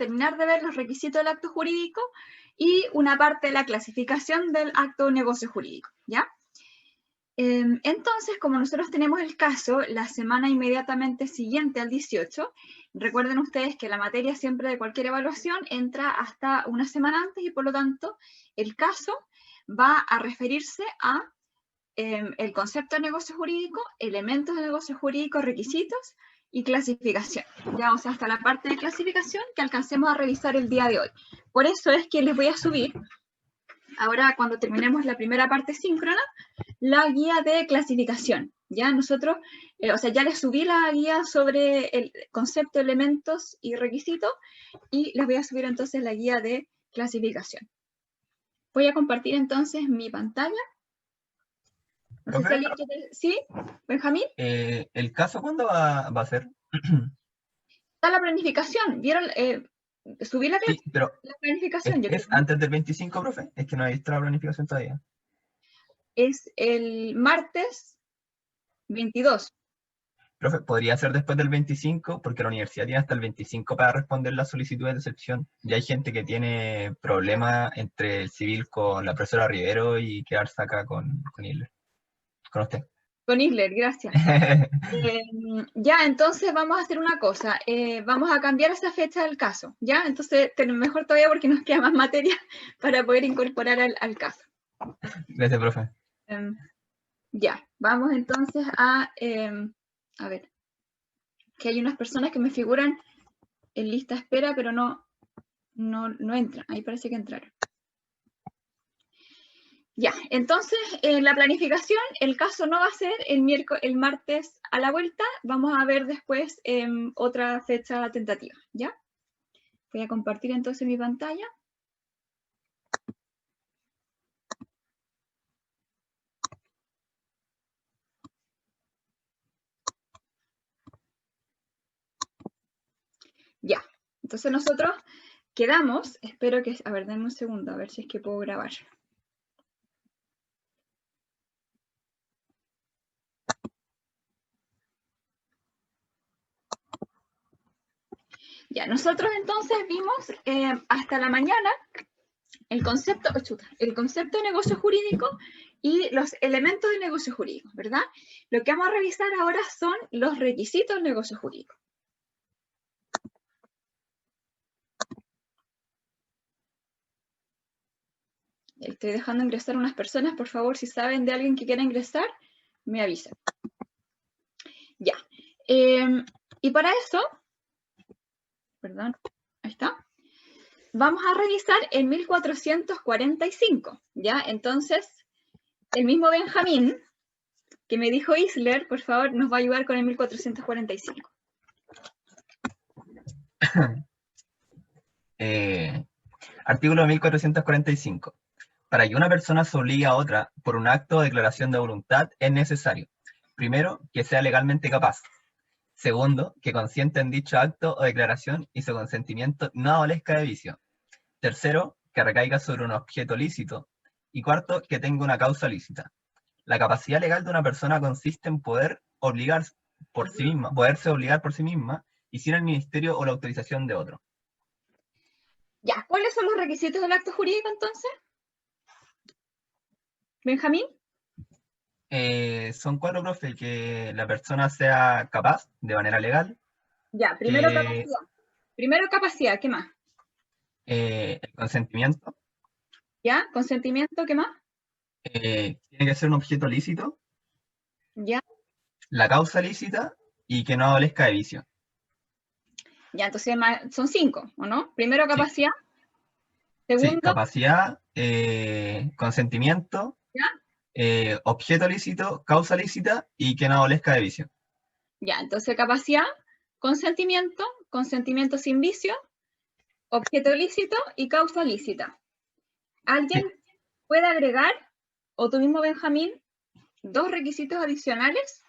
terminar de ver los requisitos del acto jurídico y una parte de la clasificación del acto de negocio jurídico, ¿ya? Entonces, como nosotros tenemos el caso la semana inmediatamente siguiente al 18, recuerden ustedes que la materia siempre de cualquier evaluación entra hasta una semana antes y por lo tanto el caso va a referirse a el concepto de negocio jurídico, elementos de negocio jurídico, requisitos y clasificación. Ya, o sea, hasta la parte de clasificación que alcancemos a revisar el día de hoy. Por eso es que les voy a subir, ahora cuando terminemos la primera parte síncrona, la guía de clasificación. Ya nosotros, o sea, ya les subí la guía sobre el concepto, elementos y requisitos y les voy a subir entonces la guía de clasificación. Voy a compartir entonces mi pantalla. No sé si alguien quiere... ¿Sí, Benjamín? ¿El caso cuándo va a ser? Está la planificación. ¿Vieron? Subí la, Sí, pero la planificación. ¿es antes del 25, profe? Es que no he visto la planificación todavía. Es el martes 22. Profe, podría ser después del 25, porque la universidad tiene hasta el 25 para responder las solicitudes de excepción. Ya hay gente que tiene problemas entre el civil con la profesora Rivero y quedarse acá con Isler. Con usted. Con Isler, gracias. Ya, entonces vamos a hacer una cosa. Vamos a cambiar esa fecha del caso. ¿Ya? Entonces, mejor todavía porque nos queda más materia para poder incorporar al caso. Gracias, profe. Ya, vamos entonces a ver, que hay unas personas que me figuran en lista de espera, pero no entran. Ahí parece que entraron. Ya, entonces en la planificación el caso no va a ser el martes a la vuelta, vamos a ver después otra fecha tentativa, ¿ya? Voy a compartir entonces mi pantalla. Ya, entonces nosotros quedamos, espero que, a ver, denme un segundo, a ver si es que puedo grabar. Ya, nosotros entonces vimos hasta la mañana el concepto de negocio jurídico y los elementos de negocio jurídico, ¿verdad? Lo que vamos a revisar ahora son los requisitos del negocio jurídico. Estoy dejando ingresar unas personas, por favor, si saben de alguien que quiera ingresar, me avisan. Ya. Y para eso, perdón, ahí está. Vamos a revisar el 1445, ¿ya? Entonces, el mismo Benjamín, que me dijo Isler, por favor, nos va a ayudar con el 1445. Artículo 1445. Para que una persona se obligue a otra por un acto o declaración de voluntad es necesario, primero, que sea legalmente capaz. Segundo, que consienta en dicho acto o declaración y su consentimiento no adolezca de vicio. Tercero, que recaiga sobre un objeto lícito. Y cuarto, que tenga una causa lícita. La capacidad legal de una persona consiste en poder obligar por sí misma, poderse obligar por sí misma y sin el ministerio o la autorización de otro. Ya, ¿cuáles son los requisitos del acto jurídico entonces? Benjamín. Son cuatro, profe, que la persona sea capaz de manera legal. Ya, primero Que, capacidad. Primero capacidad, ¿qué más? el consentimiento. ¿Ya? Consentimiento, ¿qué más? Tiene que ser un objeto lícito. ¿Ya? La causa lícita y que no adolezca de vicio. Ya, entonces son 5, ¿o no? Primero Sí, capacidad. sí, Segundo, capacidad, consentimiento, ¿ya? objeto lícito, causa lícita y que no adolezca de vicio. Ya, entonces capacidad, consentimiento sin vicio, objeto lícito y causa lícita. ¿Alguien Sí. puede agregar, o tú mismo, Benjamín, 2 requisitos adicionales?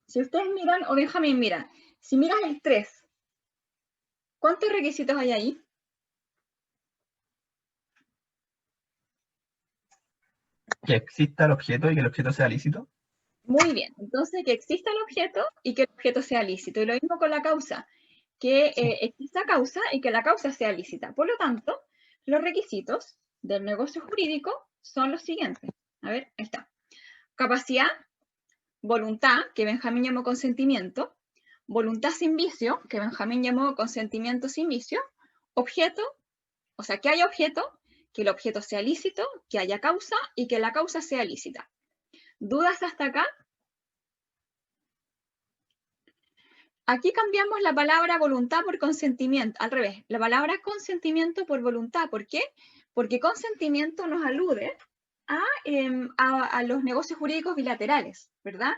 Si ustedes miran, o Benjamín mira, si miras el 3, ¿cuántos requisitos hay ahí? Que exista el objeto y que el objeto sea lícito. Muy bien, entonces que exista el objeto y que el objeto sea lícito. Y lo mismo con la causa, que exista causa y que la causa sea lícita. Por lo tanto, los requisitos del negocio jurídico son los siguientes. A ver, ahí está. Capacidad, voluntad, que Benjamín llamó consentimiento, voluntad sin vicio, que Benjamín llamó consentimiento sin vicio, objeto, o sea, que haya objeto, que el objeto sea lícito, que haya causa y que la causa sea lícita. ¿Dudas hasta acá? Aquí cambiamos la palabra voluntad por consentimiento, al revés, la palabra consentimiento por voluntad. ¿Por qué? Porque consentimiento nos alude a los negocios jurídicos bilaterales, ¿verdad?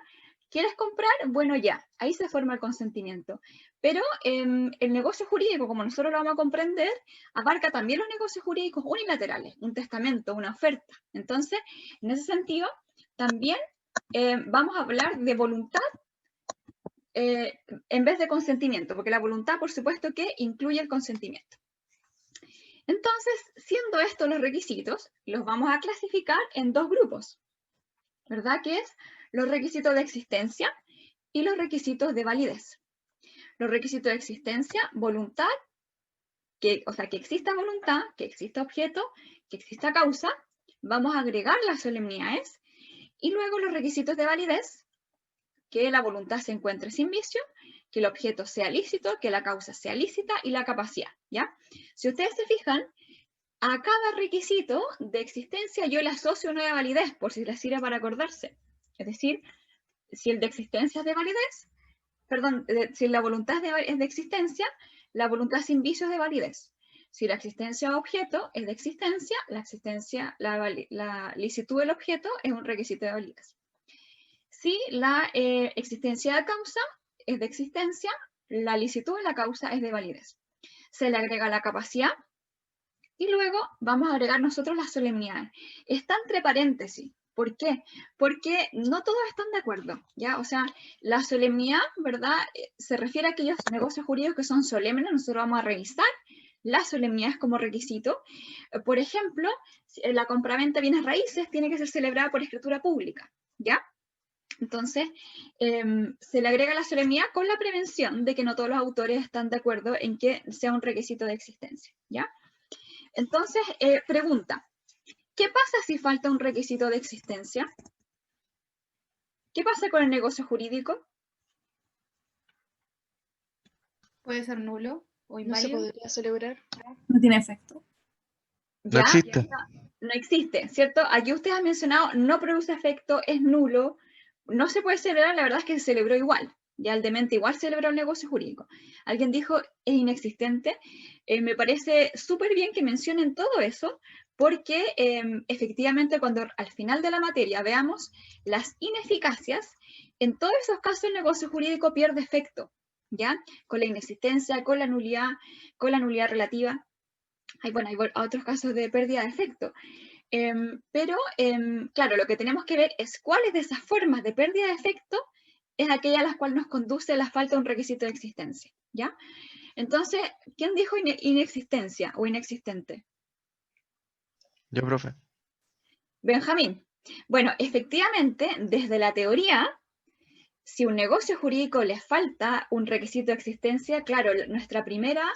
¿Quieres comprar? Bueno, ya, ahí se forma el consentimiento. Pero el negocio jurídico, como nosotros lo vamos a comprender, abarca también los negocios jurídicos unilaterales, un testamento, una oferta. Entonces, en ese sentido, también vamos a hablar de voluntad en vez de consentimiento, porque la voluntad, por supuesto, que incluye el consentimiento. Entonces, siendo estos los requisitos, los vamos a clasificar en dos grupos, ¿verdad? Que es los requisitos de existencia y los requisitos de validez. Los requisitos de existencia, voluntad, o sea, que exista voluntad, que exista objeto, que exista causa, vamos a agregar las solemnidades, y luego los requisitos de validez, que la voluntad se encuentre sin vicio, que el objeto sea lícito, que la causa sea lícita y la capacidad, ¿ya? Si ustedes se fijan, a cada requisito de existencia yo le asocio una de validez, por si les sirve para acordarse. Es decir, si el de existencia es de validez, perdón, si la voluntad es de existencia, la voluntad sin vicio es de validez. Si la existencia de objeto es de existencia, la licitud del objeto es un requisito de validez. Si la existencia de causa es de existencia, la licitud de la causa es de validez. Se le agrega la capacidad y luego vamos a agregar nosotros las solemnidades. Está entre paréntesis. ¿Por qué? Porque no todos están de acuerdo, ¿ya? O sea, la solemnidad, ¿verdad? Se refiere a aquellos negocios jurídicos que son solemnes. Nosotros vamos a revisar las solemnidades como requisito. Por ejemplo, la compraventa de bienes raíces tiene que ser celebrada por escritura pública, ¿ya? Entonces, se le agrega la solemnidad con la prevención de que no todos los autores están de acuerdo en que sea un requisito de existencia, ¿ya? Entonces, pregunta, ¿qué pasa si falta un requisito de existencia? ¿Qué pasa con el negocio jurídico? Puede ser nulo o No se inválido. podría celebrar. No tiene efecto. No ¿Ya? existe. No existe, ¿cierto? Aquí ustedes han mencionado, no produce efecto, es nulo, no se puede celebrar, la verdad es que se celebró igual. Ya el demente igual celebró el negocio jurídico. Alguien dijo, es inexistente. Me parece súper bien que mencionen todo eso, porque efectivamente cuando al final de la materia veamos las ineficacias, en todos esos casos el negocio jurídico pierde efecto, ¿ya? Con la inexistencia, con la nulidad relativa. Hay otros casos de pérdida de efecto. Claro, lo que tenemos que ver es cuáles de esas formas de pérdida de efecto es aquella a las cuales nos conduce la falta de un requisito de existencia, ¿ya? Entonces, ¿quién dijo inexistencia o inexistente? Yo, profe. Benjamín. Bueno, efectivamente, desde la teoría, si un negocio jurídico le falta un requisito de existencia, claro, nuestra primera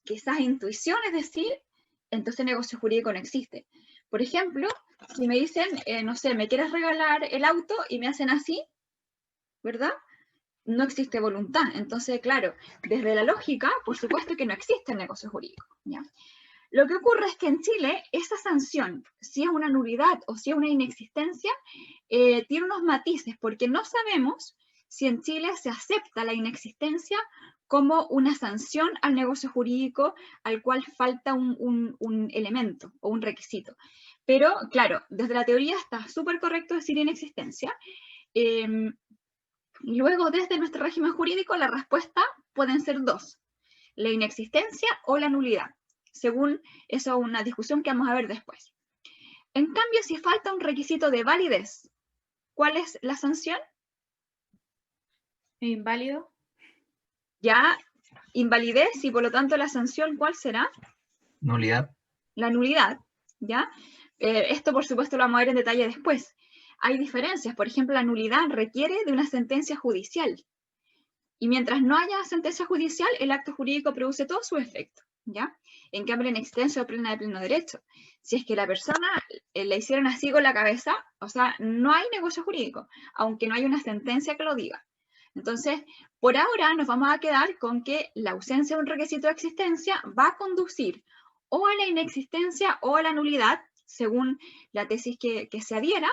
quizás intuición es decir, entonces el negocio jurídico no existe. Por ejemplo, si me dicen, no sé, me quieres regalar el auto y me hacen así, ¿verdad? No existe voluntad. Entonces, claro, desde la lógica, por supuesto que no existe el negocio jurídico, ¿ya? Lo que ocurre es que en Chile, esa sanción, si es una nulidad o si es una inexistencia, tiene unos matices, porque no sabemos si en Chile se acepta la inexistencia como una sanción al negocio jurídico al cual falta un elemento o un requisito. Pero, claro, desde la teoría está súper correcto decir inexistencia. Luego, desde nuestro régimen jurídico, la respuesta pueden ser dos: la inexistencia o la nulidad, según eso, una discusión que vamos a ver después. En cambio, si falta un requisito de validez, ¿cuál es la sanción? Inválido. Ya, invalidez, y por lo tanto la sanción, ¿cuál será? Nulidad. La nulidad, ¿ya? Esto, por supuesto, lo vamos a ver en detalle después. hay diferencias. Por ejemplo, la nulidad requiere de una sentencia judicial. Y mientras no haya sentencia judicial, el acto jurídico produce todo su efecto, ¿ya? En cambio, en extenso o plena de pleno derecho, si es que la persona le hicieron así con la cabeza, o sea, no hay negocio jurídico, aunque no hay una sentencia que lo diga. Entonces, por ahora nos vamos a quedar con que la ausencia de un requisito de existencia va a conducir o a la inexistencia o a la nulidad, según la tesis que se adhiera,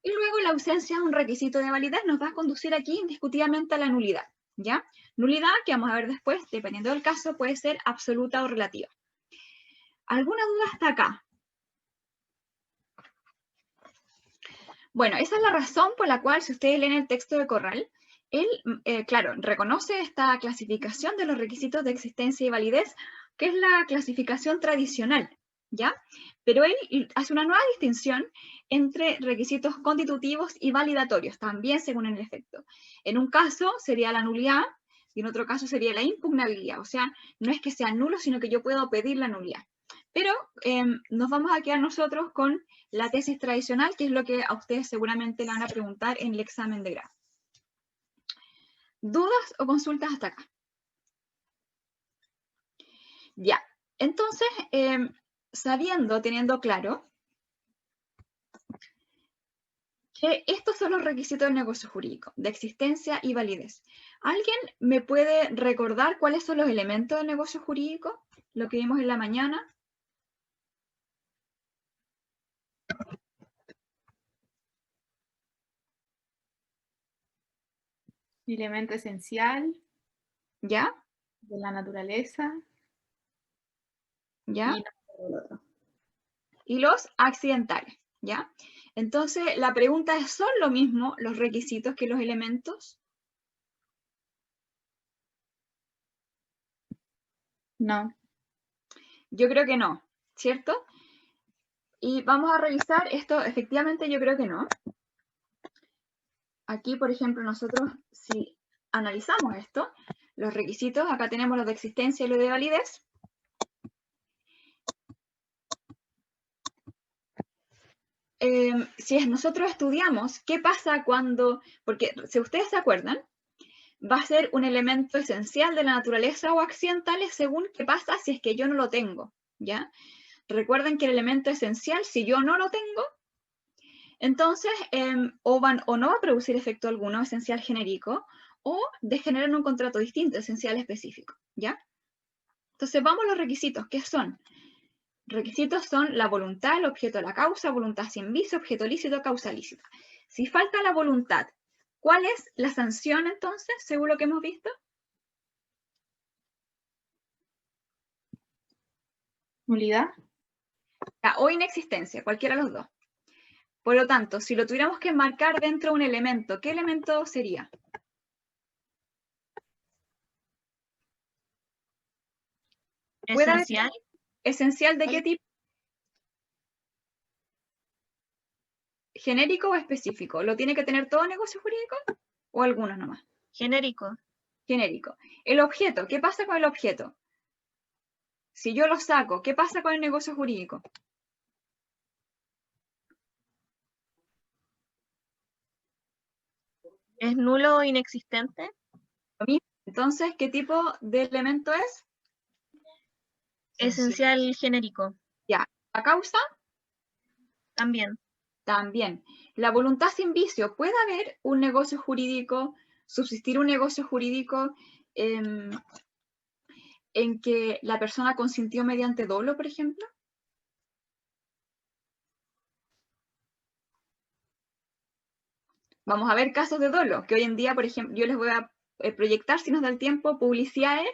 y luego la ausencia de un requisito de validez nos va a conducir aquí indiscutiblemente a la nulidad, ¿ya? Nulidad, que vamos a ver después, dependiendo del caso, puede ser absoluta o relativa. ¿Alguna duda hasta acá? Bueno, esa es la razón por la cual, si ustedes leen el texto de Corral, él, claro, reconoce esta clasificación de los requisitos de existencia y validez, que es la clasificación tradicional, ¿ya? Pero él hace una nueva distinción entre requisitos constitutivos y validatorios, también según el efecto. En un caso sería la nulidad y en otro caso sería la impugnabilidad, o sea, no es que sea nulo, sino que yo puedo pedir la nulidad. Pero nos vamos a quedar nosotros con la tesis tradicional, que es lo que a ustedes seguramente le van a preguntar en el examen de grado. ¿Dudas o consultas hasta acá? Ya, entonces, teniendo claro que estos son los requisitos del negocio jurídico, de existencia y validez. ¿Alguien me puede recordar cuáles son los elementos del negocio jurídico? Lo que vimos en la mañana. Elemento esencial ¿Ya? de la naturaleza. ¿Ya? Y no el otro. Y los accidentales, ¿ya? Entonces, la pregunta es, ¿son lo mismo los requisitos que los elementos? No. Yo creo que no, ¿cierto? Y vamos a revisar esto, efectivamente yo creo que no. Aquí, por ejemplo, nosotros, si analizamos esto, los requisitos, acá tenemos los de existencia y los de validez. Si nosotros estudiamos qué pasa cuando, porque si ustedes se acuerdan, va a ser un elemento esencial de la naturaleza o accidentales según qué pasa si es que yo no lo tengo, ¿ya? Recuerden que el elemento esencial, si yo no lo tengo, entonces o no va a producir efecto alguno, esencial genérico, o degeneran un contrato distinto, esencial específico, ¿ya? Entonces vamos a los requisitos, ¿qué son? Requisitos son la voluntad, el objeto de la causa, voluntad sin vicio, objeto lícito, causa lícita. Si falta la voluntad, ¿cuál es la sanción entonces, según lo que hemos visto? Nulidad. O inexistencia, cualquiera de los dos. Por lo tanto, si lo tuviéramos que enmarcar dentro de un elemento, ¿qué elemento sería? Esencial. ¿Esencial de qué tipo? ¿Genérico o específico? ¿Lo tiene que tener todo negocio jurídico o algunos nomás? Genérico. Genérico. El objeto, ¿qué pasa con el objeto? Si yo lo saco, ¿qué pasa con el negocio jurídico? ¿Es nulo o inexistente? Lo mismo. Entonces, ¿qué tipo de elemento es? Esencial genérico. Ya. ¿La causa? También. También. La voluntad sin vicio. ¿Puede haber un negocio jurídico, subsistir un negocio jurídico en que la persona consintió mediante dolo, por ejemplo? Vamos a ver casos de dolo, que hoy en día, por ejemplo, yo les voy a proyectar, si nos da el tiempo, publicidades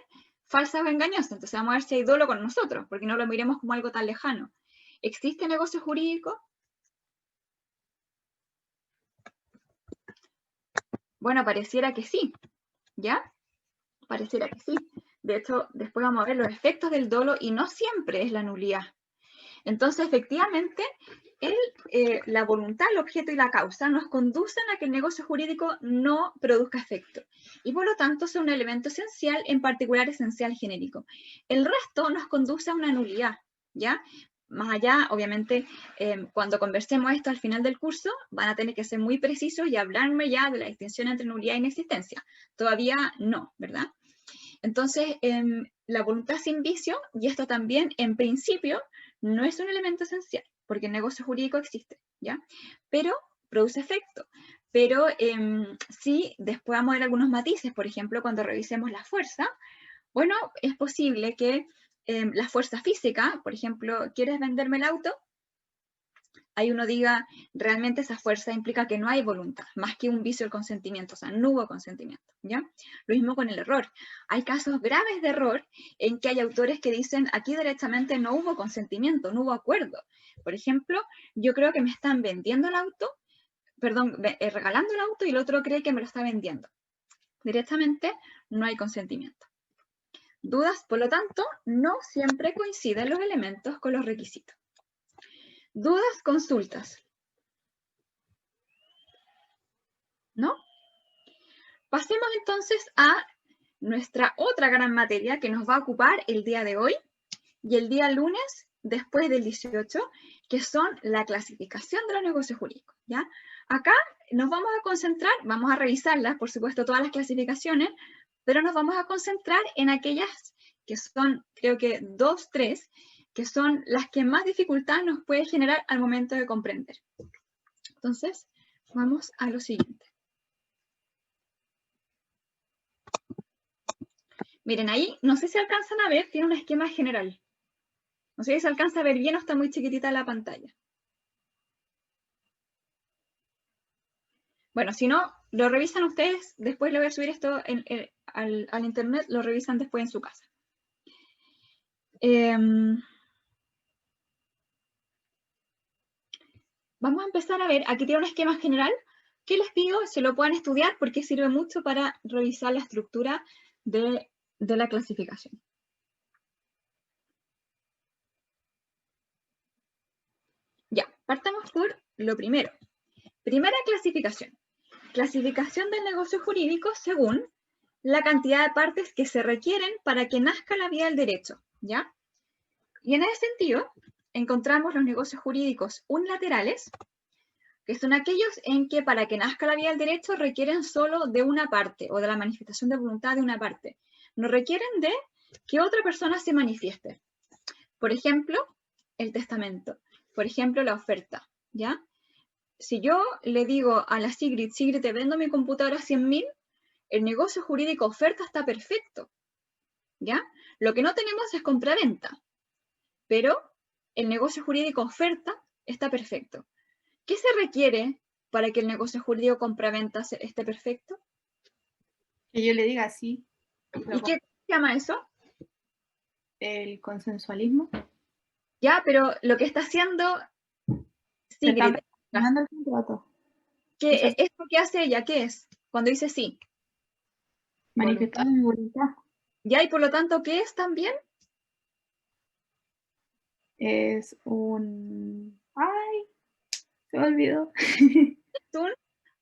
falsas o engañosas. Entonces vamos a ver si hay dolo con nosotros, porque no lo miremos como algo tan lejano. ¿Existe negocio jurídico? Bueno, pareciera que sí, ¿ya? Pareciera que sí. De hecho, después vamos a ver los efectos del dolo y no siempre es la nulidad. Entonces, efectivamente, la voluntad, el objeto y la causa nos conducen a que el negocio jurídico no produzca efecto. Y por lo tanto, son un elemento esencial, en particular esencial genérico. El resto nos conduce a una nulidad, ¿ya? más allá, obviamente, cuando conversemos esto al final del curso, van a tener que ser muy precisos y hablarme ya de la distinción entre nulidad e inexistencia. Todavía no, ¿verdad? Entonces, la voluntad sin vicio, y esto también, en principio, no es un elemento esencial, porque el negocio jurídico existe, ¿ya? Pero produce efecto. Pero sí, después vamos a ver algunos matices, por ejemplo, cuando revisemos la fuerza, bueno, es posible que la fuerza física, por ejemplo, ¿quieres venderme el auto? Ahí uno diga, realmente esa fuerza implica que no hay voluntad, más que un vicio del consentimiento, o sea, no hubo consentimiento, ¿ya? Lo mismo con el error. Hay casos graves de error en que hay autores que dicen, aquí directamente no hubo consentimiento, no hubo acuerdo. Por ejemplo, yo creo que me están vendiendo el auto, perdón, regalando el auto y el otro cree que me lo está vendiendo. Directamente no hay consentimiento. Dudas, por lo tanto, no siempre coinciden los elementos con los requisitos. ¿Dudas, consultas? ¿No? Pasemos entonces a nuestra otra gran materia que nos va a ocupar el día de hoy y el día lunes después del 18, que son la clasificación de los negocios jurídicos, ¿ya? Acá nos vamos a concentrar, vamos a revisarlas, por supuesto, todas las clasificaciones, pero nos vamos a concentrar en aquellas que son, creo que 2, 3, que son las que más dificultad nos puede generar al momento de comprender. Entonces, vamos a lo siguiente. Miren, ahí, no sé si alcanzan a ver, tiene un esquema general. No sé si se alcanza a ver bien o está muy chiquitita la pantalla. Bueno, si no, lo revisan ustedes, después le voy a subir esto al internet, lo revisan después en su casa. Vamos a empezar a ver, aquí tiene un esquema general, que les pido se lo puedan estudiar porque sirve mucho para revisar la estructura de la clasificación. Ya, partamos por lo primero. Primera clasificación. Clasificación del negocio jurídico según la cantidad de partes que se requieren para que nazca la vía del derecho, ¿ya? Y en ese sentido, encontramos los negocios jurídicos unilaterales, que son aquellos en que para que nazca la vía del derecho requieren solo de una parte, o de la manifestación de voluntad de una parte. No requieren de que otra persona se manifieste. Por ejemplo, el testamento. Por ejemplo, la oferta, ¿ya? Si yo le digo a la Sigrid, Sigrid, te vendo mi computadora a 100.000, el negocio jurídico oferta está perfecto, ¿ya? Lo que no tenemos es compraventa, pero el negocio jurídico oferta está perfecto. ¿Qué se requiere para que el negocio jurídico compraventa esté perfecto? Que yo le diga sí. ¿Y qué se llama eso? El consensualismo. Ya, pero lo que está haciendo Sigrid, Ganando el contrato. ¿qué es lo que hace ella? ¿Qué es? Cuando dice sí. Manifestar mi voluntad. Ya, y por lo tanto, ¿qué es también? Es un... ¡Ay! Se me olvidó. Es un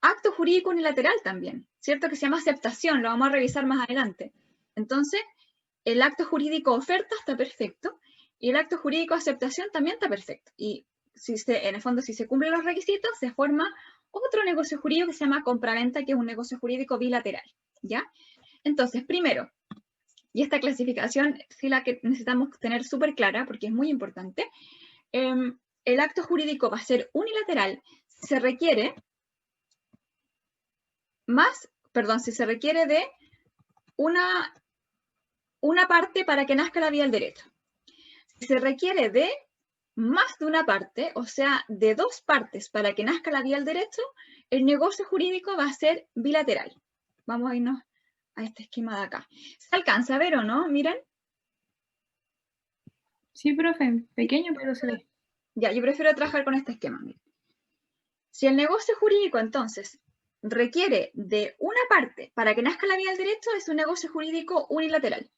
acto jurídico unilateral también, ¿cierto? Que se llama aceptación, lo vamos a revisar más adelante. Entonces, el acto jurídico oferta está perfecto y el acto jurídico aceptación también está perfecto. Y en el fondo, si se cumplen los requisitos, se forma otro negocio jurídico que se llama compraventa, que es un negocio jurídico bilateral, ¿ya? Entonces, primero, y esta clasificación sí la que necesitamos tener súper clara porque es muy importante, el acto jurídico va a ser unilateral, se requiere si se requiere de una parte para que nazca la vía del derecho. Si se requiere de más de una parte, o sea, de 2 partes para que nazca la vía del derecho, el negocio jurídico va a ser bilateral. Vamos a irnos a este esquema de acá. ¿Se alcanza a ver o no? Miren. Sí, profe. Pequeño, pero se ve. Ya, yo prefiero trabajar con este esquema. Miren. Si el negocio jurídico, entonces, requiere de una parte para que nazca la vía del derecho, es un negocio jurídico unilateral.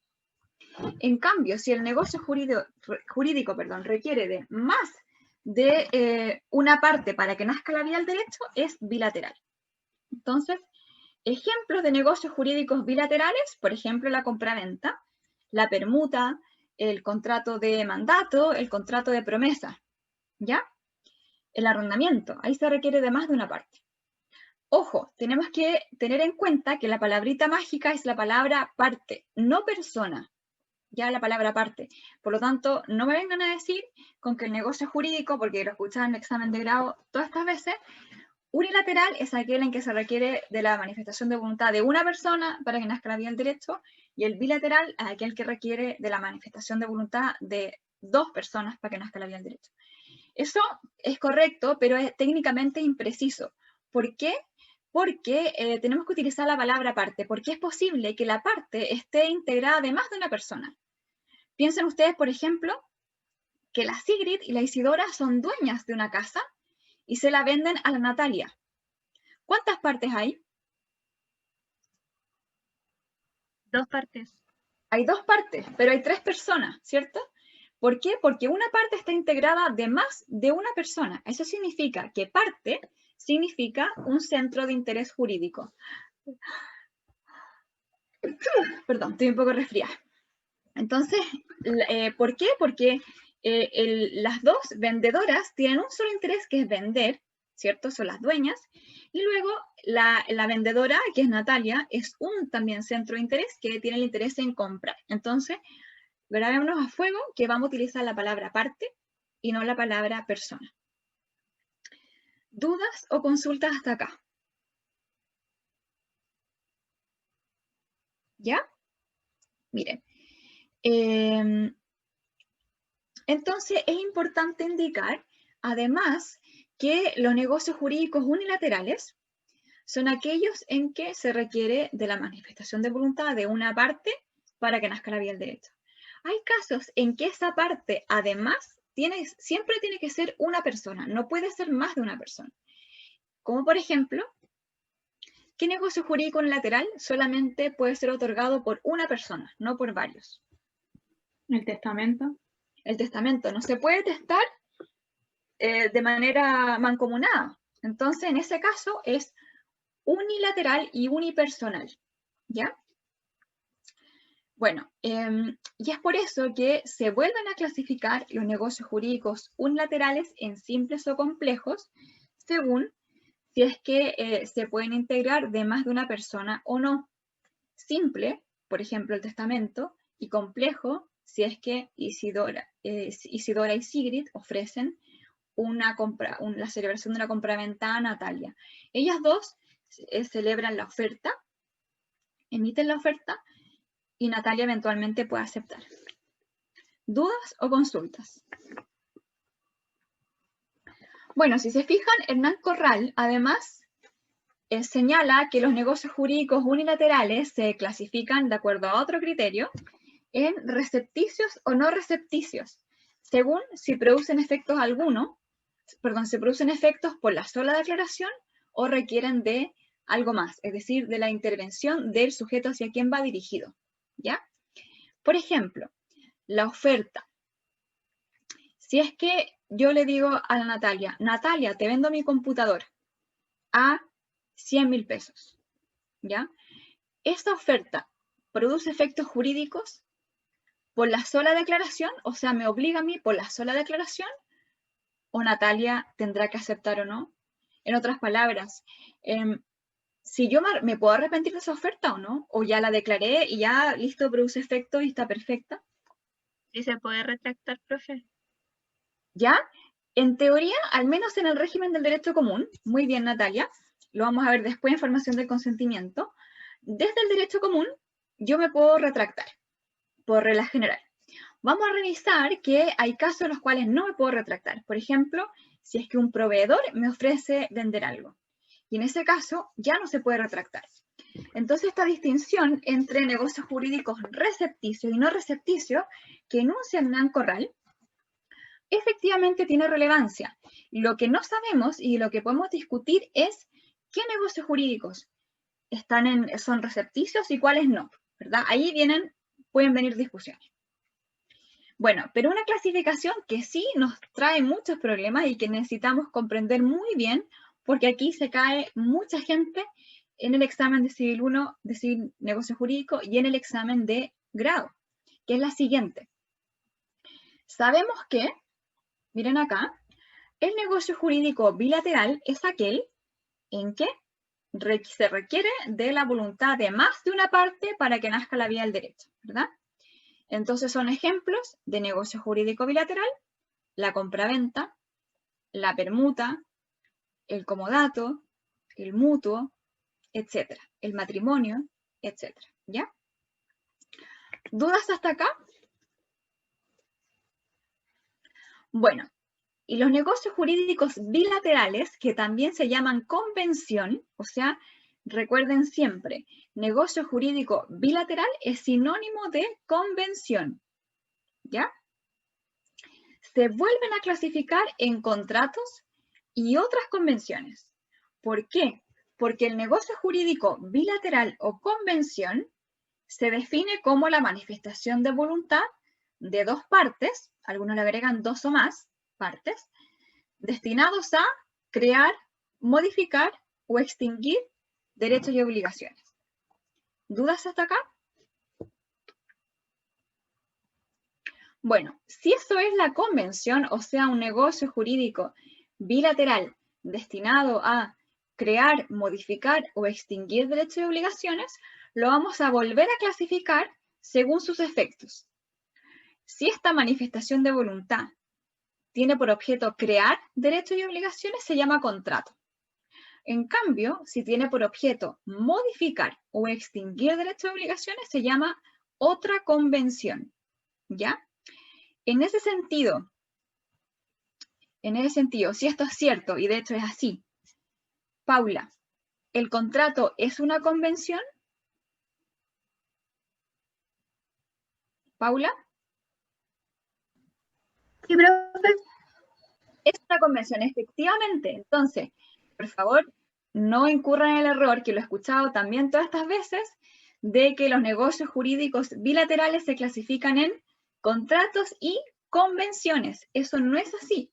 En cambio, si el negocio jurídico requiere de más de una parte para que nazca la vía del derecho, es bilateral. Entonces, ejemplos de negocios jurídicos bilaterales, por ejemplo, la compraventa, la permuta, el contrato de mandato, el contrato de promesa, ¿ya? El arrendamiento, ahí se requiere de más de una parte. Ojo, tenemos que tener en cuenta que la palabrita mágica es la palabra parte, no persona, ya la palabra parte. Por lo tanto, no me vengan a decir con que el negocio jurídico, porque lo escuchaban en el examen de grado todas estas veces, unilateral es aquel en que se requiere de la manifestación de voluntad de una persona para que nazca la vía del derecho, y el bilateral es aquel que requiere de la manifestación de voluntad de dos personas para que nazca la vía del derecho. Eso es correcto, pero es técnicamente impreciso. ¿Por qué? Porque tenemos que utilizar la palabra parte, porque es posible que la parte esté integrada de más de una persona. Piensen ustedes, por ejemplo, que la Sigrid y la Isidora son dueñas de una casa y se la venden a la Natalia. ¿Cuántas partes hay? 2 partes. Hay 2 partes, pero hay 3 personas, ¿cierto? ¿Por qué? Porque una parte está integrada de más de una persona. Eso significa que parte significa un centro de interés jurídico. Perdón, estoy un poco resfriada. Entonces, ¿por qué? Porque las dos vendedoras tienen un solo interés, que es vender, ¿cierto? Son las dueñas. Y luego la vendedora, que es Natalia, es un también centro de interés que tiene el interés en comprar. Entonces, grabémonos a fuego que vamos a utilizar la palabra parte y no la palabra persona. ¿Dudas o consultas hasta acá? ¿Ya? Miren. Entonces, es importante indicar, además, que los negocios jurídicos unilaterales son aquellos en que se requiere de la manifestación de voluntad de una parte para que nazca la vía del derecho. Hay casos en que esa parte, además, siempre tiene que ser una persona, no puede ser más de una persona. Como por ejemplo, ¿qué negocio jurídico unilateral solamente puede ser otorgado por una persona, no por varios? El testamento. El testamento no se puede testar de manera mancomunada. Entonces, en ese caso es unilateral y unipersonal, ¿ya? Bueno, y es por eso que se vuelven a clasificar los negocios jurídicos unilaterales en simples o complejos, según si es que se pueden integrar de más de una persona o no. Simple, por ejemplo, el testamento, y complejo, si es que Isidora y Sigrid ofrecen la celebración de una compraventa a Natalia. Ellas dos celebran la oferta, emiten la oferta, y Natalia eventualmente puede aceptar. ¿Dudas o consultas? Bueno, si se fijan, Hernán Corral, además, señala que los negocios jurídicos unilaterales se clasifican de acuerdo a otro criterio en recepticios o no recepticios, según si producen efectos si producen efectos por la sola declaración o requieren de algo más, es decir, de la intervención del sujeto hacia quien va dirigido, ¿ya? Por ejemplo, la oferta. Si es que yo le digo a la Natalia, Natalia, te vendo mi computador a 100.000 pesos, ¿ya? Esta oferta produce efectos jurídicos por la sola declaración, o sea, me obliga a mí por la sola declaración, o Natalia tendrá que aceptar o no. En otras palabras, si yo me puedo arrepentir de esa oferta o no, o ya la declaré y ya listo, produce efecto y está perfecta. ¿Sí se puede retractar, profe? ¿Ya? En teoría, al menos en el régimen del derecho común, muy bien, Natalia, lo vamos a ver después en formación del consentimiento, desde el derecho común yo me puedo retractar, por regla general. Vamos a revisar que hay casos en los cuales no me puedo retractar. Por ejemplo, si es que un proveedor me ofrece vender algo. Y en ese caso ya no se puede retractar. Entonces, esta distinción entre negocios jurídicos recepticios y no recepticios que enuncia Hernán Corral, efectivamente tiene relevancia. Lo que no sabemos y lo que podemos discutir es qué negocios jurídicos son recepticios y cuáles no, ¿verdad? Ahí pueden venir discusiones. Bueno, pero una clasificación que sí nos trae muchos problemas y que necesitamos comprender muy bien, porque aquí se cae mucha gente en el examen de Civil 1, de Civil Negocio Jurídico, y en el examen de grado, que es la siguiente. Sabemos que, miren acá, el negocio jurídico bilateral es aquel en que se requiere de la voluntad de más de una parte para que nazca la vía del derecho, ¿verdad? Entonces son ejemplos de negocio jurídico bilateral: la compraventa, la permuta, el comodato, el mutuo, etcétera, el matrimonio, etcétera, ¿ya? ¿Dudas hasta acá? Bueno, y los negocios jurídicos bilaterales, que también se llaman convención, o sea, recuerden siempre, negocio jurídico bilateral es sinónimo de convención, ¿ya? Se vuelven a clasificar en contratos y otras convenciones. ¿Por qué? Porque el negocio jurídico bilateral o convención se define como la manifestación de voluntad de dos partes, algunos le agregan dos o más partes, destinados a crear, modificar o extinguir derechos y obligaciones. ¿Dudas hasta acá? Bueno, si eso es la convención, o sea, un negocio jurídico bilateral destinado a crear, modificar o extinguir derechos y obligaciones, lo vamos a volver a clasificar según sus efectos. Si esta manifestación de voluntad tiene por objeto crear derechos y obligaciones, se llama contrato. En cambio, si tiene por objeto modificar o extinguir derechos y obligaciones, se llama otra convención, ¿ya? En ese sentido, si esto es cierto, y de hecho es así, Paula, ¿el contrato es una convención? ¿Paula? Sí, profe. Es una convención, efectivamente. Entonces, por favor, no incurran en el error, que lo he escuchado también todas estas veces, de que los negocios jurídicos bilaterales se clasifican en contratos y convenciones. Eso no es así,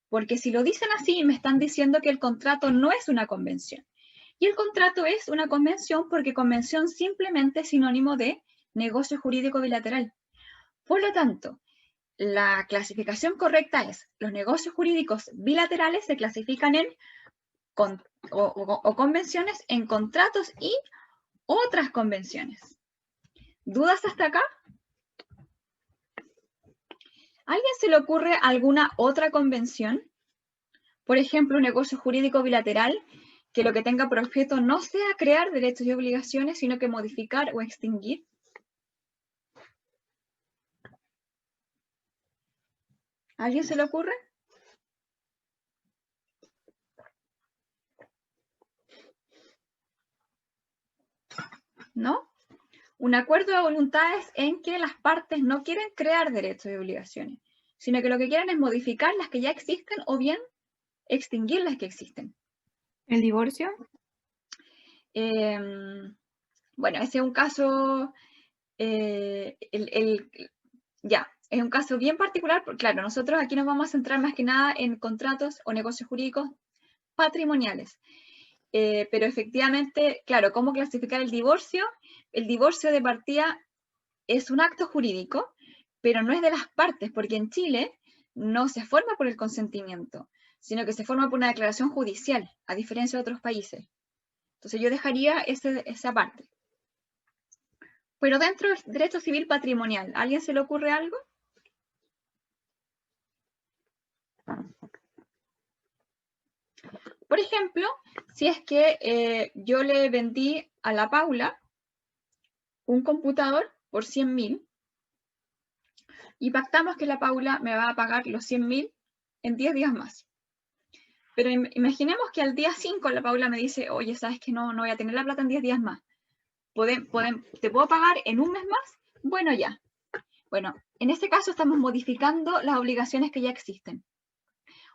porque si lo dicen así, me están diciendo que el contrato no es una convención. Y el contrato es una convención porque convención simplemente es sinónimo de negocio jurídico bilateral. Por lo tanto, la clasificación correcta es: los negocios jurídicos bilaterales se clasifican en convenciones, en contratos y otras convenciones. ¿Dudas hasta acá? ¿A alguien se le ocurre alguna otra convención? Por ejemplo, un negocio jurídico bilateral que lo que tenga por objeto no sea crear derechos y obligaciones, sino que modificar o extinguir. ¿A alguien se le ocurre? ¿No? Un acuerdo de voluntades en que las partes no quieren crear derechos y obligaciones, sino que lo que quieren es modificar las que ya existen o bien extinguir las que existen. ¿El divorcio? Bueno, ese es un caso, es un caso bien particular, porque claro, nosotros aquí nos vamos a centrar más que nada en contratos o negocios jurídicos patrimoniales. Pero efectivamente, claro, ¿cómo clasificar el divorcio? El divorcio de partida es un acto jurídico, pero no es de las partes, porque en Chile no se forma por el consentimiento, sino que se forma por una declaración judicial, a diferencia de otros países. Entonces yo dejaría esa parte. Pero dentro del derecho civil patrimonial, ¿a alguien se le ocurre algo? Por ejemplo, si es que yo le vendí a la Paula un computador por 100.000 y pactamos que la Paula me va a pagar los 100.000 en 10 días más. Pero imaginemos que al día 5 la Paula me dice: oye, ¿sabes que no voy a tener la plata en 10 días más? ¿Te puedo pagar en un mes más? Bueno, ya. Bueno, en este caso estamos modificando las obligaciones que ya existen.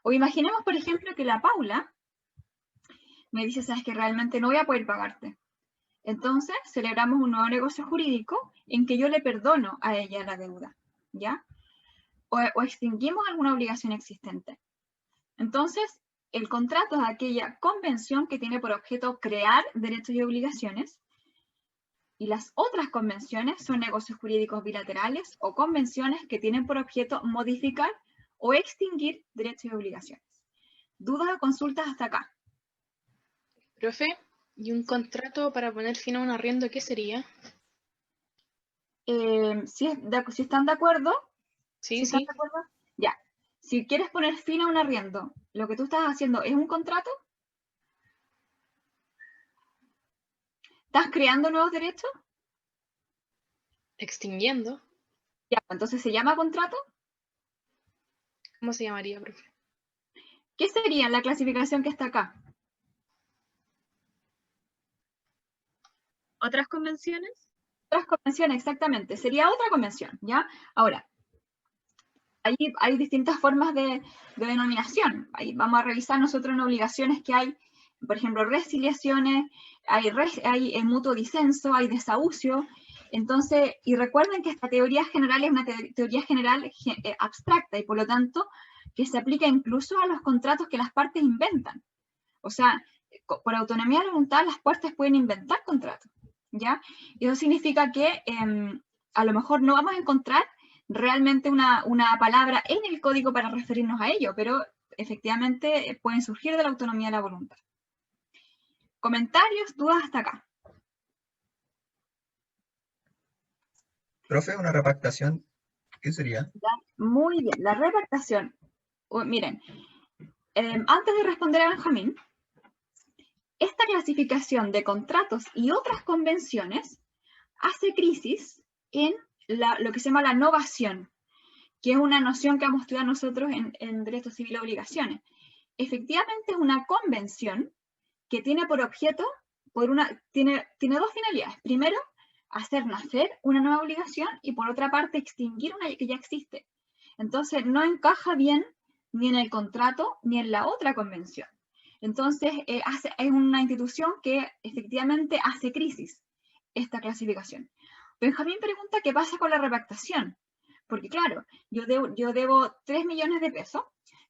O imaginemos, por ejemplo, que la Paula me dice: ¿sabes que realmente no voy a poder pagarte? Entonces, celebramos un nuevo negocio jurídico en que yo le perdono a ella la deuda, ¿ya? O extinguimos alguna obligación existente. Entonces, el contrato es aquella convención que tiene por objeto crear derechos y obligaciones. Y las otras convenciones son negocios jurídicos bilaterales o convenciones que tienen por objeto modificar o extinguir derechos y obligaciones. ¿Dudas o consultas hasta acá? Profe, ¿y un contrato para poner fin a un arriendo qué sería? Si están de acuerdo, Sí, si están sí. de acuerdo, ya. Si quieres poner fin a un arriendo, lo que tú estás haciendo es un contrato. ¿Estás creando nuevos derechos? Extinguiendo. Ya, entonces se llama contrato. ¿Cómo se llamaría, profe? ¿Qué sería la clasificación que está acá? ¿Otras convenciones? Otras convenciones, exactamente. Sería otra convención, ¿ya? Ahora, hay distintas formas de denominación. Ahí vamos a revisar nosotros en obligaciones que hay, por ejemplo, resiliaciones, hay mutuo disenso, hay desahucio. Entonces, y recuerden que esta teoría general es una teoría general abstracta y por lo tanto que se aplica incluso a los contratos que las partes inventan. O sea, por autonomía de voluntad las partes pueden inventar contratos, ¿ya? Y eso significa que a lo mejor no vamos a encontrar realmente una palabra en el código para referirnos a ello, pero efectivamente pueden surgir de la autonomía de la voluntad. ¿Comentarios, dudas hasta acá? Profe, una repactación, ¿qué sería? Muy bien, la repactación. Miren, antes de responder a Benjamín, esta clasificación de contratos y otras convenciones hace crisis en lo que se llama la novación, que es una noción que hemos estudiado nosotros en Derecho Civil y Obligaciones. Efectivamente es una convención que tiene por objeto, tiene dos finalidades. Primero, hacer nacer una nueva obligación y por otra parte extinguir una que ya existe. Entonces no encaja bien ni en el contrato ni en la otra convención. Entonces es una institución que efectivamente hace crisis esta clasificación. Benjamín pregunta qué pasa con la repactación. Porque claro, yo debo 3 millones de pesos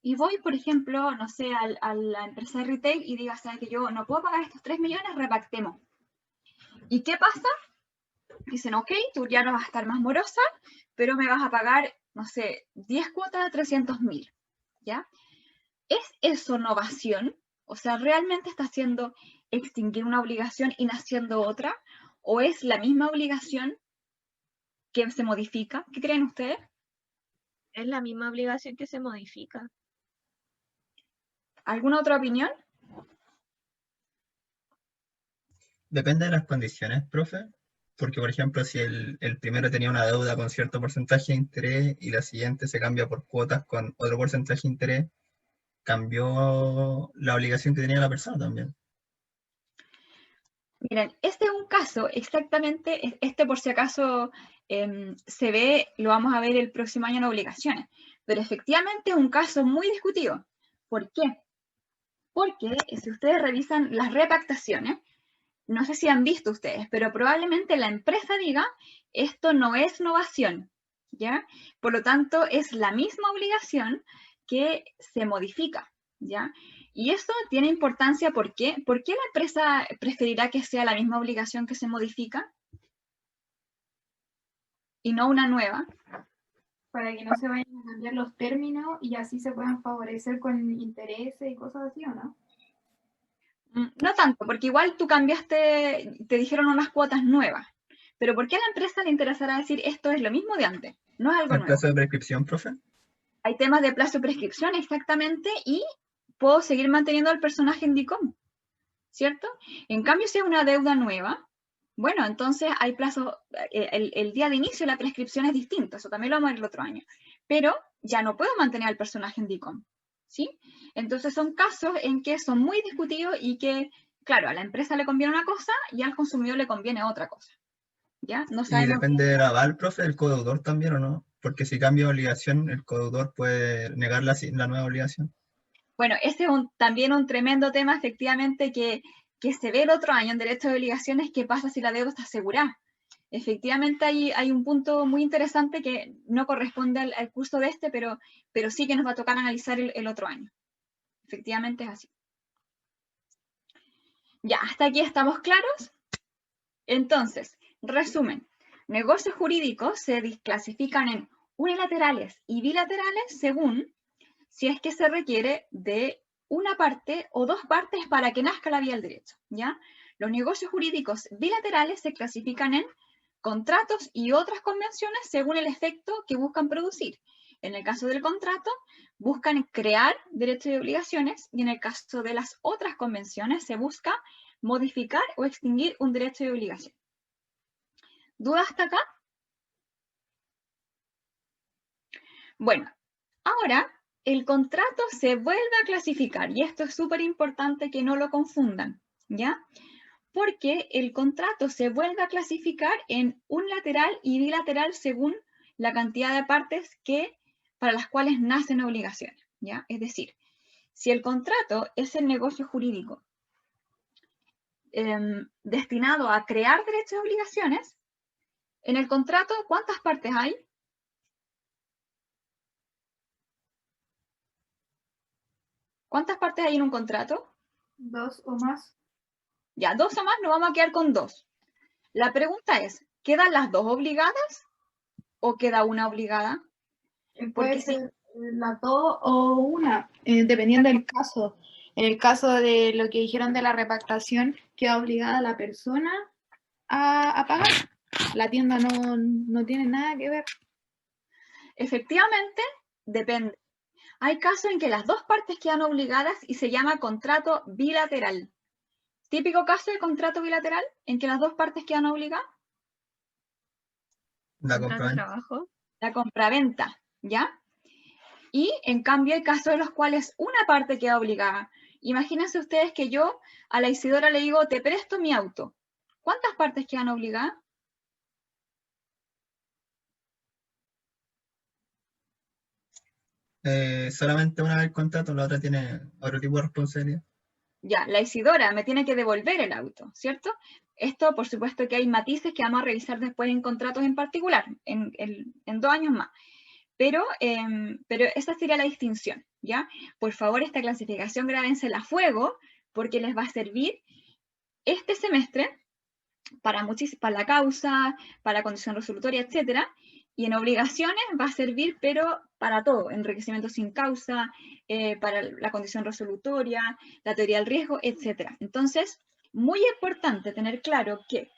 y voy, por ejemplo, no sé, a la empresa de retail y diga, ¿sabes que yo no puedo pagar estos 3 millones? Repactemos. ¿Y qué pasa? Dicen, ok, tú ya no vas a estar más morosa, pero me vas a pagar, no sé, 10 cuotas de 300.000, ¿ya? ¿Es eso novación? O sea, ¿realmente está haciendo extinguir una obligación y naciendo otra? ¿O es la misma obligación que se modifica? ¿Qué creen ustedes? Es la misma obligación que se modifica. ¿Alguna otra opinión? Depende de las condiciones, profe. Porque, por ejemplo, si el primero tenía una deuda con cierto porcentaje de interés y la siguiente se cambia por cuotas con otro porcentaje de interés, cambió la obligación que tenía la persona también. Miren, este es un caso exactamente, este por si acaso se ve, lo vamos a ver el próximo año en obligaciones, pero efectivamente es un caso muy discutido. ¿Por qué? Porque si ustedes revisan las repactaciones, no sé si han visto ustedes, pero probablemente la empresa diga, esto no es novación, ¿ya? Por lo tanto, es la misma obligación que se modifica, ¿ya? Y eso tiene importancia, ¿por qué? ¿Por qué la empresa preferirá que sea la misma obligación que se modifica y no una nueva? Para que no se vayan a cambiar los términos y así se puedan favorecer con intereses y cosas así, ¿o no? No tanto, porque igual tú cambiaste, te dijeron unas cuotas nuevas, pero ¿por qué a la empresa le interesará decir esto es lo mismo de antes? No es algo ¿El nuevo. plazo de prescripción, profe? Hay temas de plazo de prescripción exactamente y puedo seguir manteniendo al personaje en DICOM, ¿cierto? En cambio, si es una deuda nueva, bueno, entonces hay plazo, el día de inicio de la prescripción es distinto, eso también lo vamos a ver el otro año, pero ya no puedo mantener al personaje en DICOM, ¿sí? Entonces son casos en que son muy discutidos y que, claro, a la empresa le conviene una cosa y al consumidor le conviene otra cosa, ¿ya? No Y sabemos. depende del aval, profe, del codeudor también, ¿o no? Porque si cambia obligación, el codeudor puede negar la nueva obligación. Bueno, ese es también un tremendo tema, efectivamente, que se ve el otro año en Derecho de Obligaciones, qué pasa si la deuda está asegurada. Efectivamente, hay un punto muy interesante que no corresponde al curso de este, pero sí que nos va a tocar analizar el otro año. Efectivamente es así. Ya, hasta aquí estamos claros. Entonces, Resumen, negocios jurídicos se clasifican en unilaterales y bilaterales según si es que se requiere de una parte o dos partes para que nazca la vía del derecho, ¿ya? Los negocios jurídicos bilaterales se clasifican en contratos y otras convenciones según el efecto que buscan producir. En el caso del contrato, buscan crear derechos y obligaciones, y en el caso de las otras convenciones se busca modificar o extinguir un derecho y obligación. ¿Dudas hasta acá? Bueno, ahora el contrato se vuelve a clasificar, y esto es súper importante que no lo confundan, ¿ya? Porque el contrato se vuelve a clasificar en unilateral y bilateral según la cantidad de partes para las cuales nacen obligaciones, ¿ya? Es decir, si el contrato es el negocio jurídico destinado a crear derechos y obligaciones, en el contrato, ¿cuántas partes hay? ¿Cuántas partes hay en un contrato? 2 o más. Ya, 2 o más, nos vamos a quedar con 2. La pregunta es, ¿quedan las 2 obligadas o queda una obligada? Puede ser las 2 o una, dependiendo del caso. En el caso de lo que dijeron de la repactación, queda obligada la persona a pagar. La tienda no tiene nada que ver. Efectivamente, depende. Hay casos en que las 2 partes quedan obligadas y se llama contrato bilateral. Típico caso de contrato bilateral en que las 2 partes quedan obligadas. La Contrato de compraventa. trabajo. La compraventa, ¿ya? Y en cambio hay casos en los cuales una parte queda obligada. Imagínense ustedes que yo a la Isidora le digo, te presto mi auto. ¿Cuántas partes quedan obligadas? Solamente una vez el contrato, la otra tiene otro tipo de responsabilidad. Ya, la Isidora me tiene que devolver el auto, ¿cierto? Esto, por supuesto que hay matices que vamos a revisar después en contratos en particular, en 2 años más. Pero esa sería la distinción, ¿ya? Por favor, esta clasificación grábensela a fuego, porque les va a servir este semestre para la causa, para la condición resolutoria, etcétera. Y en obligaciones va a servir, pero para todo, enriquecimiento sin causa, para la condición resolutoria, la teoría del riesgo, etcétera. Entonces, muy importante tener claro que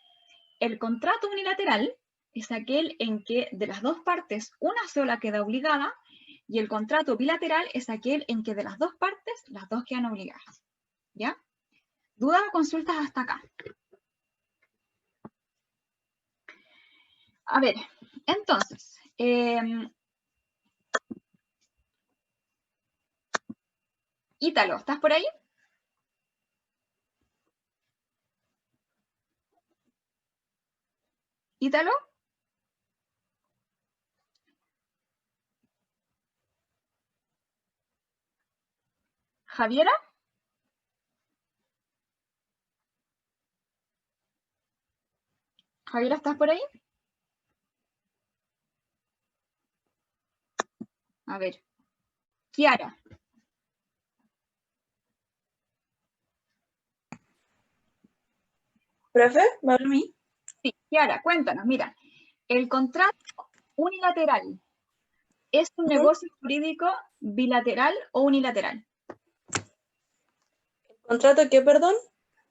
el contrato unilateral es aquel en que de las 2 partes una sola queda obligada, y el contrato bilateral es aquel en que de las 2 partes las 2 quedan obligadas. ¿Ya? ¿Dudas o consultas hasta acá? A ver, entonces, Ítalo, ¿estás por ahí? ¿Ítalo? ¿Javiera? ¿Javiera, estás por ahí? A ver, Kiara. ¿Profe? ¿Me habla a mí? Sí, Kiara, cuéntanos, mira, el contrato unilateral, ¿es un negocio jurídico bilateral o unilateral? ¿Contrato qué, perdón?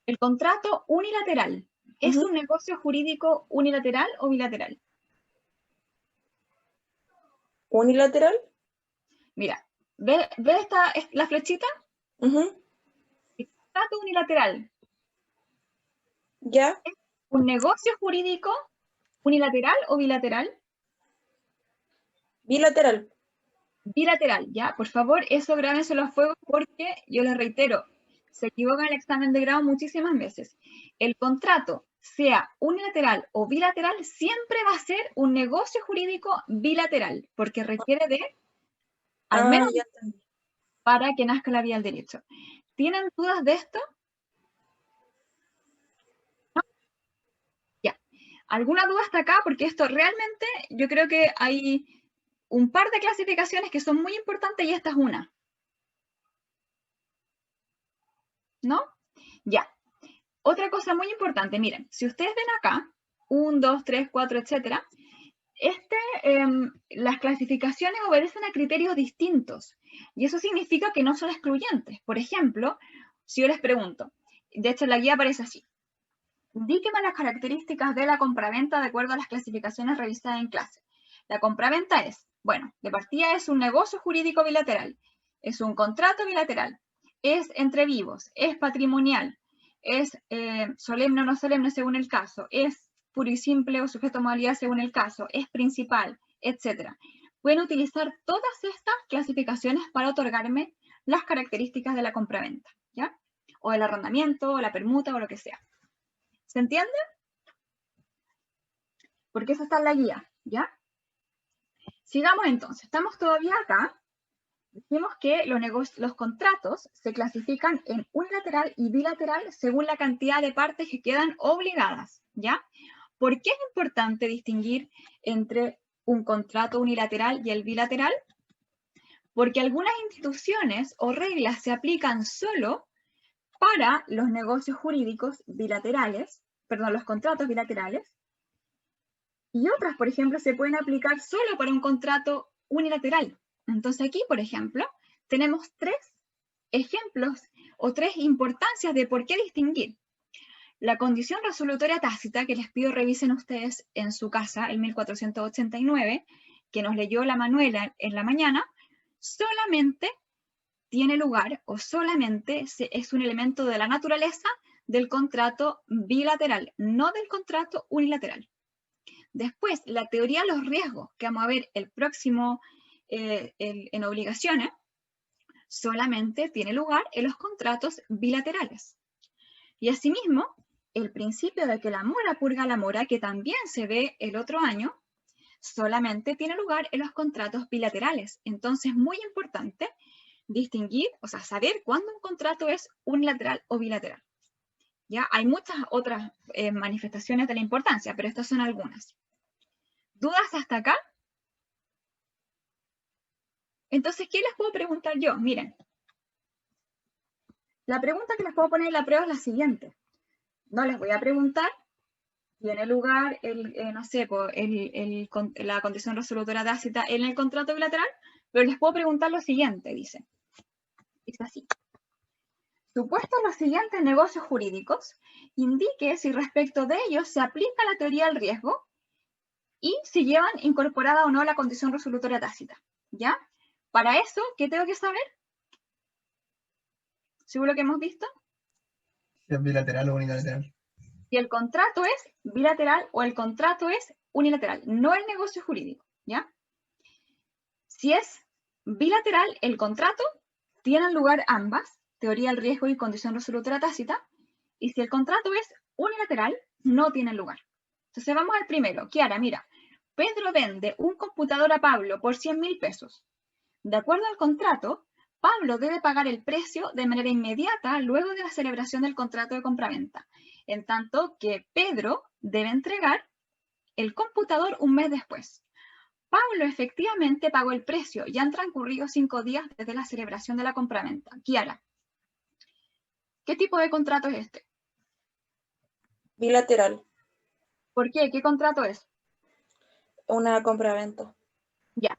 El contrato unilateral, ¿es un negocio jurídico unilateral o bilateral? ¿Unilateral? Mira, ¿ves la flechita? El contrato unilateral, ¿Ya? ¿es un negocio jurídico unilateral o bilateral? Bilateral. Bilateral, ya, por favor, eso grábenselo a fuego porque, yo les reitero, se equivoca en el examen de grado muchísimas veces. El contrato, sea unilateral o bilateral, siempre va a ser un negocio jurídico bilateral, porque requiere de, al menos Ya entendí. para que nazca la vía del derecho. ¿Tienen dudas de esto? ¿No? Ya. ¿Alguna duda hasta acá? Porque esto realmente, yo creo que hay un par de clasificaciones que son muy importantes y esta es una. ¿No? Ya. Otra cosa muy importante, miren, si ustedes ven acá, 1, 2, 3, 4, etc. Las clasificaciones obedecen a criterios distintos y eso significa que no son excluyentes. Por ejemplo, si yo les pregunto, de hecho la guía aparece así: indíqueme las características de la compraventa de acuerdo a las clasificaciones revisadas en clase. La compraventa es, bueno, de partida es un negocio jurídico bilateral, es un contrato bilateral, es entre vivos, es patrimonial, es solemne o no solemne según el caso, es puro y simple o sujeto a modalidad según el caso, es principal, etc. Pueden utilizar todas estas clasificaciones para otorgarme las características de la compraventa, ¿ya? O el arrendamiento, o la permuta, o lo que sea. ¿Se entiende? Porque eso está en la guía, ¿ya? Sigamos entonces. Estamos todavía acá. Dijimos que los contratos se clasifican en unilateral y bilateral según la cantidad de partes que quedan obligadas, ¿ya? ¿Por qué es importante distinguir entre un contrato unilateral y el bilateral? Porque algunas instituciones o reglas se aplican solo para los negocios jurídicos bilaterales, perdón, los contratos bilaterales, y otras, por ejemplo, se pueden aplicar solo para un contrato unilateral. Entonces aquí, por ejemplo, tenemos 3 ejemplos o 3 importancias de por qué distinguir. La condición resolutoria tácita, que les pido revisen ustedes en su casa, el 1489, que nos leyó la Manuela en la mañana, solamente tiene lugar o solamente es un elemento de la naturaleza del contrato bilateral, no del contrato unilateral. Después, la teoría de los riesgos, que vamos a ver el próximo en obligaciones, solamente tiene lugar en los contratos bilaterales. Y asimismo, el principio de que la mora purga la mora, que también se ve el otro año, solamente tiene lugar en los contratos bilaterales. Entonces, muy importante distinguir, o sea, saber cuándo un contrato es unilateral o bilateral. ¿Ya? Hay muchas otras manifestaciones de la importancia, pero estas son algunas. ¿Dudas hasta acá? Entonces, ¿qué les puedo preguntar yo? Miren, la pregunta que les puedo poner en la prueba es la siguiente. No les voy a preguntar, tiene lugar no sé, la condición resolutoria tácita en el contrato bilateral, pero les puedo preguntar lo siguiente, dice. Dice así. Supuestos los siguientes negocios jurídicos, indique si respecto de ellos se aplica la teoría del riesgo y si llevan incorporada o no la condición resolutoria tácita, ¿ya? Para eso, ¿qué tengo que saber? ¿Según lo que hemos visto? Si es bilateral o unilateral. Si el contrato es bilateral o el contrato es unilateral, no el negocio jurídico, ¿ya? Si es bilateral el contrato, tienen lugar ambas, teoría del riesgo y condición resolutoria tácita, y si el contrato es unilateral, no tienen lugar. Entonces vamos al primero. Kiara, mira, Pedro vende un computador a Pablo por 100.000 pesos. De acuerdo al contrato, Pablo debe pagar el precio de manera inmediata luego de la celebración del contrato de compraventa, en tanto que Pedro debe entregar el computador un mes después. Pablo efectivamente pagó el precio y han transcurrido 5 días desde la celebración de la compraventa. Kiara, ¿qué tipo de contrato es este? Bilateral. ¿Por qué? ¿Qué contrato es? Una compraventa. Ya.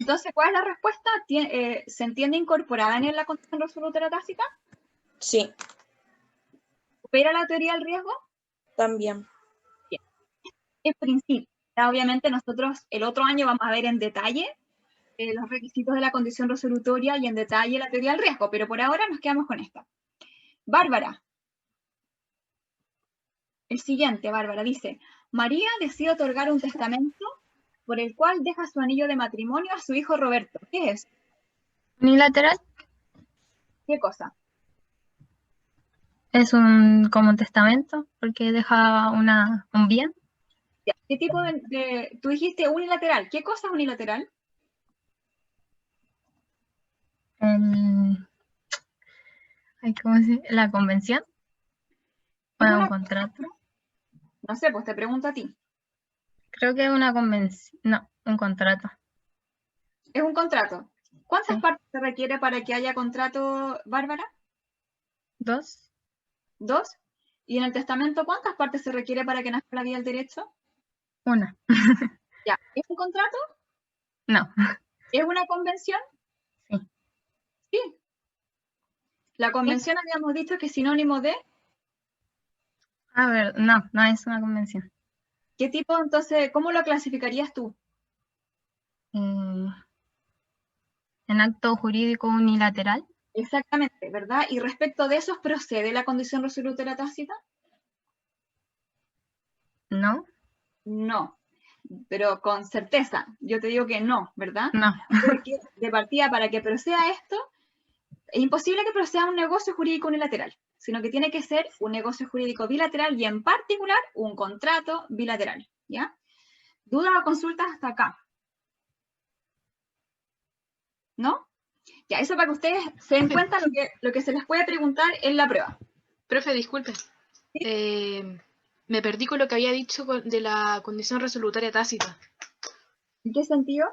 Entonces, ¿cuál es la respuesta? ¿Se entiende incorporada en la condición resolutoria tácita? Sí, ¿Opera la teoría del riesgo? también. Bien. En principio, obviamente nosotros el otro año vamos a ver en detalle los requisitos de la condición resolutoria y en detalle la teoría del riesgo, pero por ahora nos quedamos con esta. Bárbara. El siguiente, Bárbara, dice, María decide otorgar un testamento por el cual deja su anillo de matrimonio a su hijo Roberto. ¿Qué es? Unilateral ¿Qué cosa? es como un testamento porque deja un bien. Ya. ¿Qué tipo tú dijiste unilateral? ¿Qué cosa es unilateral? La convención. Bueno, un contrato. No sé, pues te pregunto a ti. Creo que es una convención. No, un contrato. Es un contrato. ¿Cuántas Sí. partes se requiere para que haya contrato, Bárbara? 2. 2. ¿Y en el testamento cuántas partes se requiere para que nazca la vida del derecho? Una. Ya. ¿Es un contrato? No. ¿Es una convención? Sí. Sí. La convención habíamos dicho que es sinónimo de... A ver, no es una convención. ¿Qué tipo, entonces, cómo lo clasificarías tú? En acto jurídico unilateral. Exactamente, ¿verdad? Y respecto de esos, ¿procede la condición resolutoria tácita? No. No, pero con certeza, yo te digo que no, ¿verdad? No. Porque de partida, para que proceda esto, es imposible que proceda un negocio jurídico unilateral, sino que tiene que ser un negocio jurídico bilateral y en particular un contrato bilateral, ¿ya? ¿Dudas o consultas hasta acá? ¿No? Ya, eso para que ustedes se den cuenta lo que se les puede preguntar en la prueba. Profe, disculpe. Me perdí con lo que había dicho de la condición resolutoria tácita. ¿En qué sentido?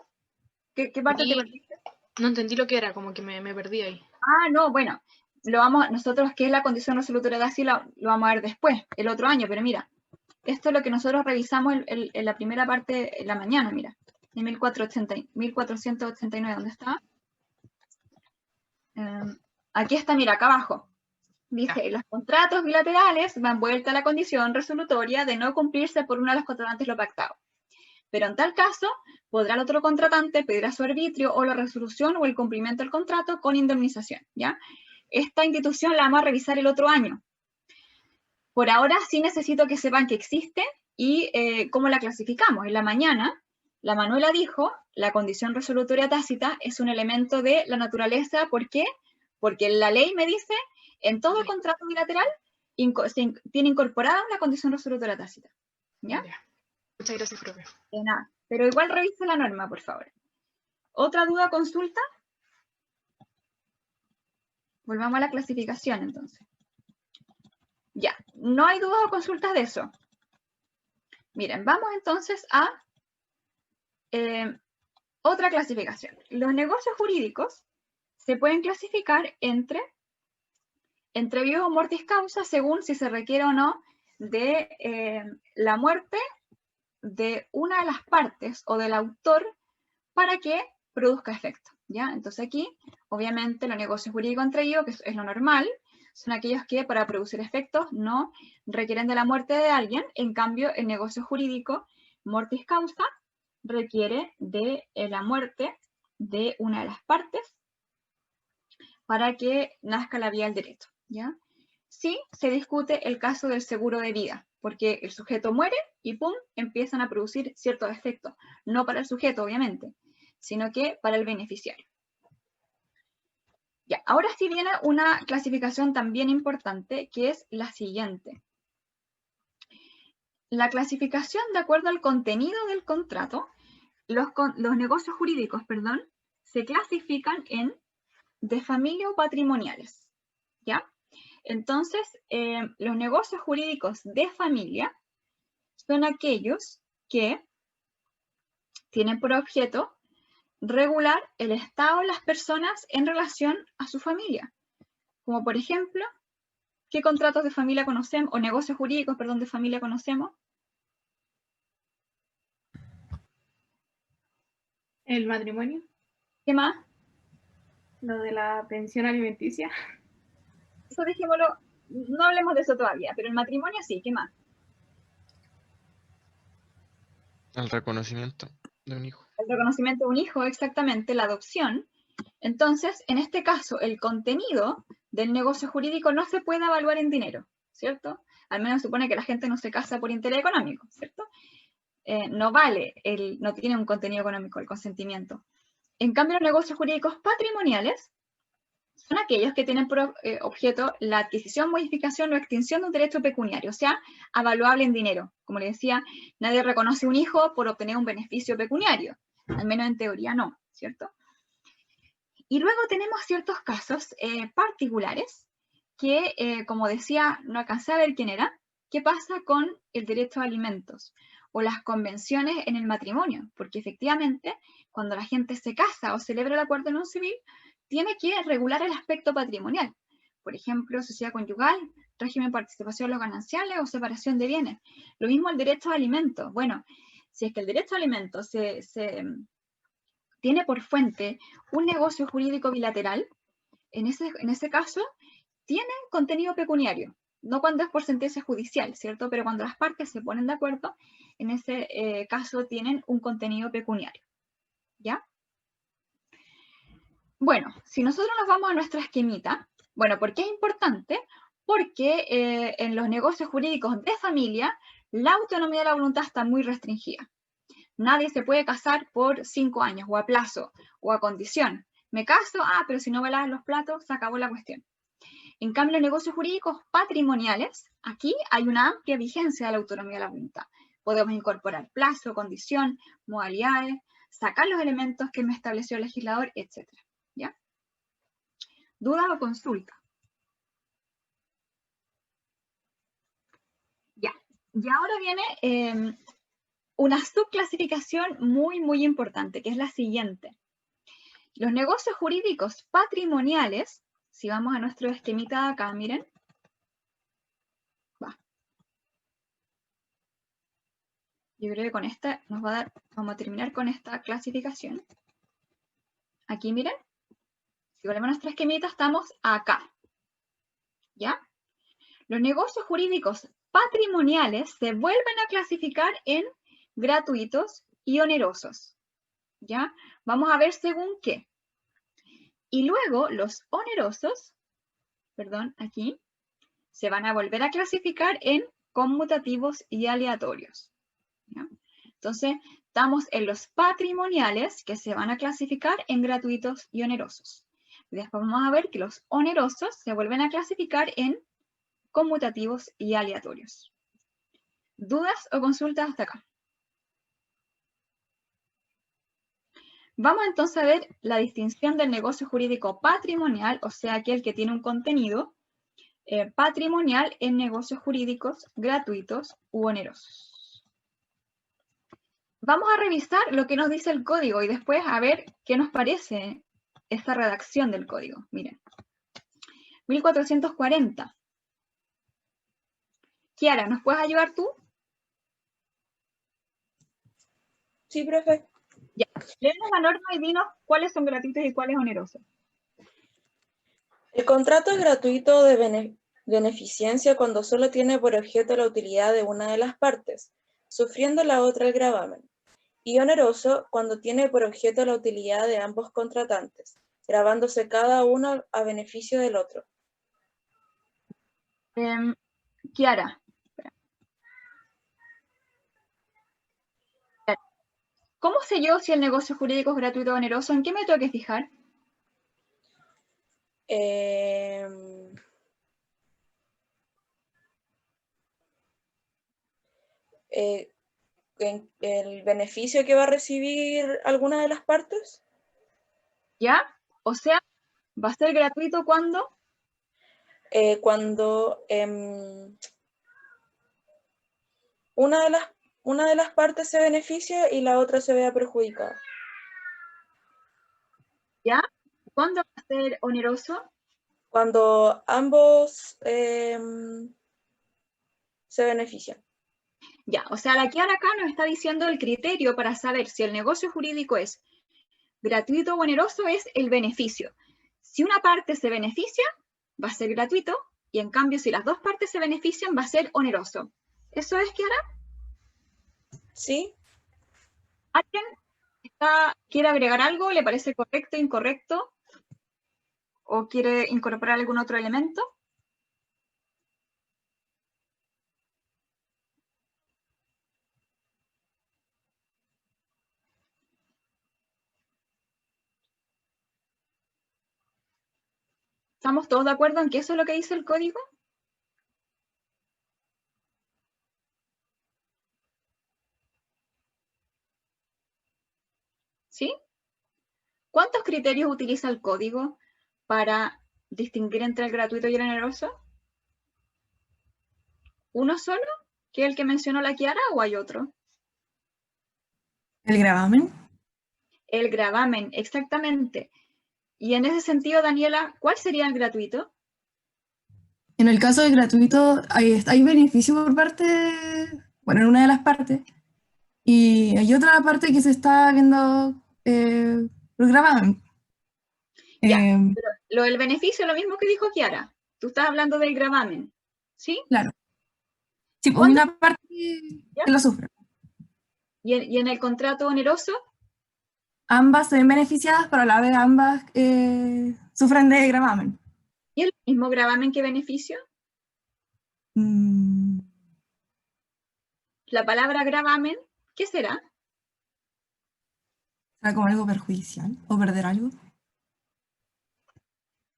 ¿Qué parte te Y perdiste? no entendí lo que era, como que me perdí ahí. Ah, no, bueno, nosotros, ¿qué es la condición resolutoria tácita? Lo vamos a ver después, el otro año, pero mira, esto es lo que nosotros revisamos en la primera parte, en la mañana, mira, en 1489, ¿dónde está? Aquí está, mira, acá abajo. Dice, los contratos bilaterales van vuelta a la condición resolutoria de no cumplirse por uno de los contratantes lo pactado. Pero en tal caso, podrá el otro contratante pedir a su arbitrio o la resolución o el cumplimiento del contrato con indemnización, ¿ya? Esta institución la vamos a revisar el otro año. Por ahora sí necesito que sepan que existe y cómo la clasificamos. En la mañana, la Manuela dijo, la condición resolutoria tácita es un elemento de la naturaleza. ¿Por qué? Porque la ley me dice, en todo contrato bilateral tiene incorporada la condición resolutoria tácita. ¿Ya? Muchas gracias, profe. De nada. Pero igual revise la norma, por favor. ¿Otra duda o consulta? Volvamos a la clasificación, entonces. Ya, no hay dudas o consultas de eso. Miren, vamos entonces a otra clasificación. Los negocios jurídicos se pueden clasificar entre vivos o mortis causa según si se requiere o no de la muerte de una de las partes o del autor para que produzca efecto, ¿ya? Entonces aquí, obviamente, los negocios jurídicos entre ellos, que es lo normal, son aquellos que para producir efectos no requieren de la muerte de alguien. En cambio, el negocio jurídico mortis causa requiere de la muerte de una de las partes para que nazca la vía del derecho, ¿ya? Sí se discute el caso del seguro de vida, porque el sujeto muere y ¡pum!, empiezan a producir ciertos efectos, no para el sujeto, obviamente, sino que para el beneficiario. Ya, ahora sí viene una clasificación también importante, que es la siguiente. La clasificación de acuerdo al contenido del contrato, los negocios jurídicos, perdón, se clasifican en de familia o patrimoniales, ¿ya? Entonces, los negocios jurídicos de familia son aquellos que tienen por objeto regular el estado de las personas en relación a su familia. Como por ejemplo, ¿qué contratos de familia conocemos, o negocios jurídicos, perdón, de familia conocemos? El matrimonio, ¿Qué más? lo de la pensión alimenticia. Eso dejémoslo, no hablemos de eso todavía, pero el matrimonio sí, ¿qué más? El reconocimiento de un hijo. El reconocimiento de un hijo, exactamente, la adopción. Entonces, en este caso, el contenido del negocio jurídico no se puede evaluar en dinero, ¿cierto? Al menos supone que la gente no se casa por interés económico, ¿cierto? No vale, no tiene un contenido económico el consentimiento. En cambio, los negocios jurídicos patrimoniales son aquellos que tienen por objeto la adquisición, modificación o extinción de un derecho pecuniario, o sea, avaluable en dinero. Como les decía, nadie reconoce un hijo por obtener un beneficio pecuniario, al menos en teoría no, ¿cierto? Y luego tenemos ciertos casos particulares que, como decía, no alcancé a ver quién era. ¿Qué pasa con el derecho a alimentos o las convenciones en el matrimonio? Porque efectivamente, cuando la gente se casa o celebra el acuerdo en un civil, tiene que regular el aspecto patrimonial. Por ejemplo, sociedad conyugal, régimen de participación de los gananciales o separación de bienes. Lo mismo el derecho a alimentos. Bueno, si es que el derecho a alimentos tiene por fuente un negocio jurídico bilateral, en ese caso tiene contenido pecuniario. No cuando es por sentencia judicial, ¿cierto? Pero cuando las partes se ponen de acuerdo, en ese caso tienen un contenido pecuniario. ¿Ya? Bueno, si nosotros nos vamos a nuestra esquemita, bueno, ¿por qué es importante? Porque en los negocios jurídicos de familia, la autonomía de la voluntad está muy restringida. Nadie se puede casar por 5 años, o a plazo, o a condición. Me caso, pero si no me lavas los platos, se acabó la cuestión. En cambio, los negocios jurídicos patrimoniales, aquí hay una amplia vigencia de la autonomía de la voluntad. Podemos incorporar plazo, condición, modalidades, sacar los elementos que me estableció el legislador, etc. ¿Ya? ¿Duda o consulta? Ya. Y ahora viene una subclasificación muy, muy importante, que es la siguiente. Los negocios jurídicos patrimoniales, si vamos a nuestro esquemita de acá, miren. Yo creo que con esta nos va a dar, vamos a terminar con esta clasificación. Aquí, miren. Si volvemos a nuestra esquemita, estamos acá. ¿Ya? Los negocios jurídicos patrimoniales se vuelven a clasificar en gratuitos y onerosos. ¿Ya? Vamos a ver según qué. Y luego los onerosos, perdón, aquí, se van a volver a clasificar en conmutativos y aleatorios. ¿Ya? Entonces, estamos en los patrimoniales que se van a clasificar en gratuitos y onerosos. Después vamos a ver que los onerosos se vuelven a clasificar en conmutativos y aleatorios. ¿Dudas o consultas hasta acá? Vamos entonces a ver la distinción del negocio jurídico patrimonial, o sea, aquel que tiene un contenido patrimonial en negocios jurídicos gratuitos u onerosos. Vamos a revisar lo que nos dice el código y después a ver qué nos parece esta redacción del código. Miren, 1440. Kiara, ¿nos puedes ayudar tú? Sí, profe. Ya, léenos la norma y dinos cuáles son gratuitos y cuáles onerosos. El contrato es gratuito de beneficencia cuando solo tiene por objeto la utilidad de una de las partes, sufriendo la otra el gravamen, y oneroso cuando tiene por objeto la utilidad de ambos contratantes, gravándose cada uno a beneficio del otro. Kiara. ¿Cómo sé yo si el negocio jurídico es gratuito o oneroso? ¿En qué me tengo que fijar? En el beneficio que va a recibir alguna de las partes. ¿Ya? O sea, ¿va a ser gratuito cuando? Cuando una de las partes se beneficia y la otra se vea perjudicada. ¿Ya? ¿Cuándo va a ser oneroso? Cuando ambos se benefician. Ya, o sea, la Kiara acá nos está diciendo el criterio para saber si el negocio jurídico es gratuito o oneroso es el beneficio. Si una parte se beneficia, va a ser gratuito, y en cambio, si las dos partes se benefician, va a ser oneroso. ¿Eso es, Kiara? ¿Sí? ¿Alguien quiere agregar algo? ¿Le parece correcto, incorrecto? ¿O quiere incorporar algún otro elemento? ¿Estamos todos de acuerdo en que eso es lo que dice el código? ¿Sí? ¿Cuántos criterios utiliza el código para distinguir entre el gratuito y el oneroso? ¿Uno solo? ¿Que es el que mencionó la Kiara o hay otro? ¿El gravamen? El gravamen, exactamente. Y en ese sentido, Daniela, ¿cuál sería el gratuito? En el caso de gratuito, hay beneficio por parte, bueno, en una de las partes, y hay otra parte que se está viendo por gravamen. Ya, Eh, pero lo del beneficio es lo mismo que dijo Kiara. Tú estás hablando del gravamen, ¿sí? claro. Sí, pues hay ¿Cuándo? una parte ¿Ya? que lo sufre. ¿Y en el contrato oneroso? Ambas se ven beneficiadas, pero a la vez ambas sufren de gravamen. ¿Y el mismo gravamen que beneficio? Mm, La palabra gravamen, ¿qué será? ¿Será como algo perjudicial o perder algo?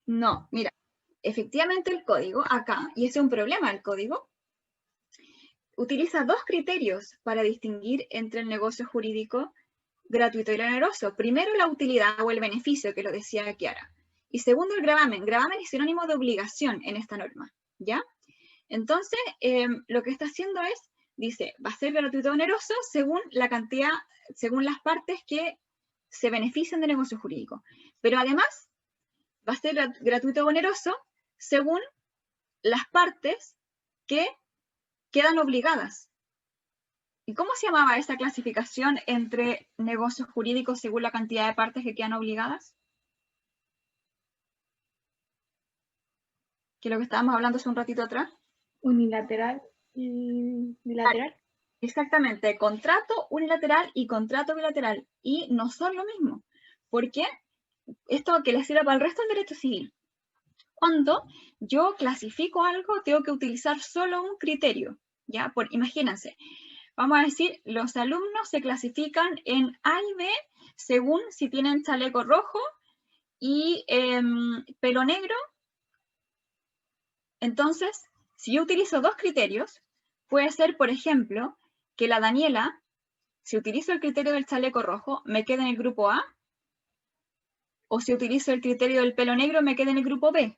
No, mira, efectivamente el código acá, y ese es un problema del código, utiliza dos criterios para distinguir entre el negocio jurídico gratuito y oneroso. Primero, la utilidad o el beneficio, que lo decía Kiara. Y segundo, el gravamen. Gravamen es sinónimo de obligación en esta norma, ¿ya? Entonces, lo que está haciendo es, dice, va a ser gratuito o oneroso según la cantidad, según las partes que se benefician del negocio jurídico. Pero además, va a ser gratuito o oneroso según las partes que quedan obligadas. ¿Y cómo se llamaba esa clasificación entre negocios jurídicos según la cantidad de partes que quedan obligadas? Que es lo que estábamos hablando hace un ratito atrás. Unilateral y bilateral. Exactamente, contrato unilateral y contrato bilateral. Y no son lo mismo. ¿Por qué? Esto que les sirve para el resto del derecho civil. Cuando yo clasifico algo, tengo que utilizar solo un criterio. ¿Ya? Imagínense, vamos a decir, los alumnos se clasifican en A y B según si tienen chaleco rojo y pelo negro. Entonces, si yo utilizo dos criterios, puede ser, por ejemplo, que la Daniela, si utilizo el criterio del chaleco rojo, me quede en el grupo A, o si utilizo el criterio del pelo negro, me quede en el grupo B.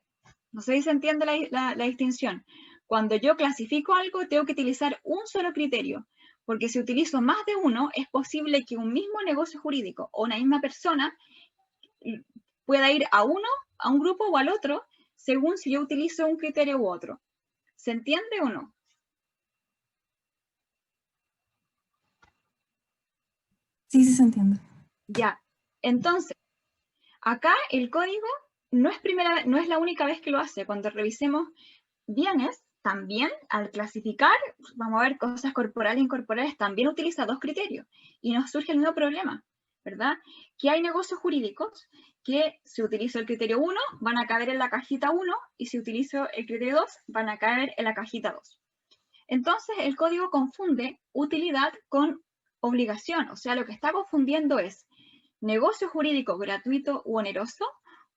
No sé si se entiende la distinción. Cuando yo clasifico algo, tengo que utilizar un solo criterio, porque si utilizo más de uno, es posible que un mismo negocio jurídico o una misma persona pueda ir a uno, a un grupo o al otro, según si yo utilizo un criterio u otro. ¿Se entiende o no? Sí, sí se entiende. Ya. Entonces, acá el código no es la única vez que lo hace. Cuando revisemos bienes, también al clasificar, vamos a ver cosas corporales e incorporales, también utiliza dos criterios. Y nos surge el mismo problema, ¿verdad? Que hay negocios jurídicos que si utilizo el criterio 1, van a caber en la cajita 1, y si utilizo el criterio 2, van a caer en la cajita 2. Entonces, el código confunde utilidad con obligación. O sea, lo que está confundiendo es negocio jurídico gratuito u oneroso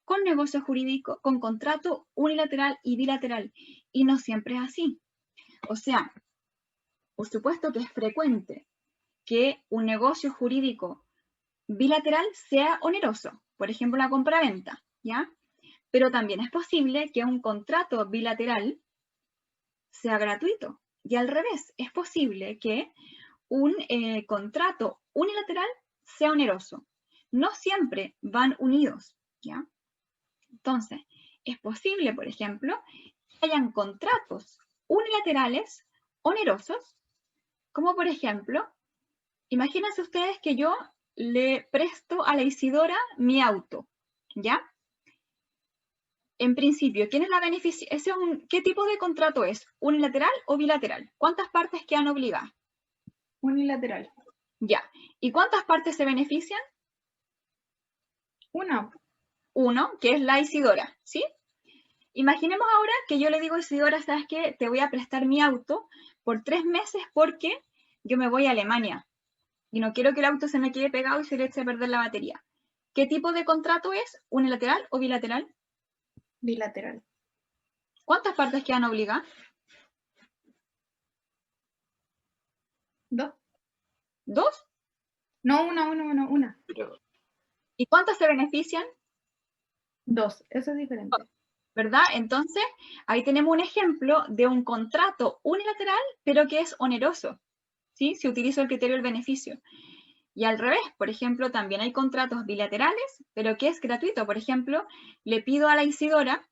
con negocio jurídico, con contrato unilateral y bilateral. Y no siempre es así. O sea, por supuesto que es frecuente que un negocio jurídico bilateral sea oneroso. Por ejemplo, la compraventa, ¿ya? Pero también es posible que un contrato bilateral sea gratuito. Y al revés, es posible que un contrato unilateral sea oneroso. No siempre van unidos, ¿ya? Entonces, es posible, por ejemplo, que hayan contratos unilaterales onerosos, como por ejemplo, imagínense ustedes que yo le presto a la Isidora mi auto, ¿ya? En principio, ¿quién es la beneficiaria? ¿Qué tipo de contrato es? ¿Unilateral o bilateral? ¿Cuántas partes quedan obligadas? Unilateral. Ya. ¿Y cuántas partes se benefician? Una. Uno, que es la Isidora, ¿sí? Imaginemos ahora que yo le digo a Isidora, ¿sabes qué? Te voy a prestar mi auto por 3 meses porque yo me voy a Alemania y no quiero que el auto se me quede pegado y se le eche a perder la batería. ¿Qué tipo de contrato es? ¿Unilateral o bilateral? Bilateral. ¿Cuántas partes quedan obligadas? 2. ¿Dos? No, una. ¿Y cuántas se benefician? 2. Eso es diferente. ¿Verdad? Entonces, ahí tenemos un ejemplo de un contrato unilateral, pero que es oneroso, ¿sí? Si utilizo el criterio del beneficio. Y al revés, por ejemplo, también hay contratos bilaterales, pero que es gratuito. Por ejemplo, le pido a la Isidora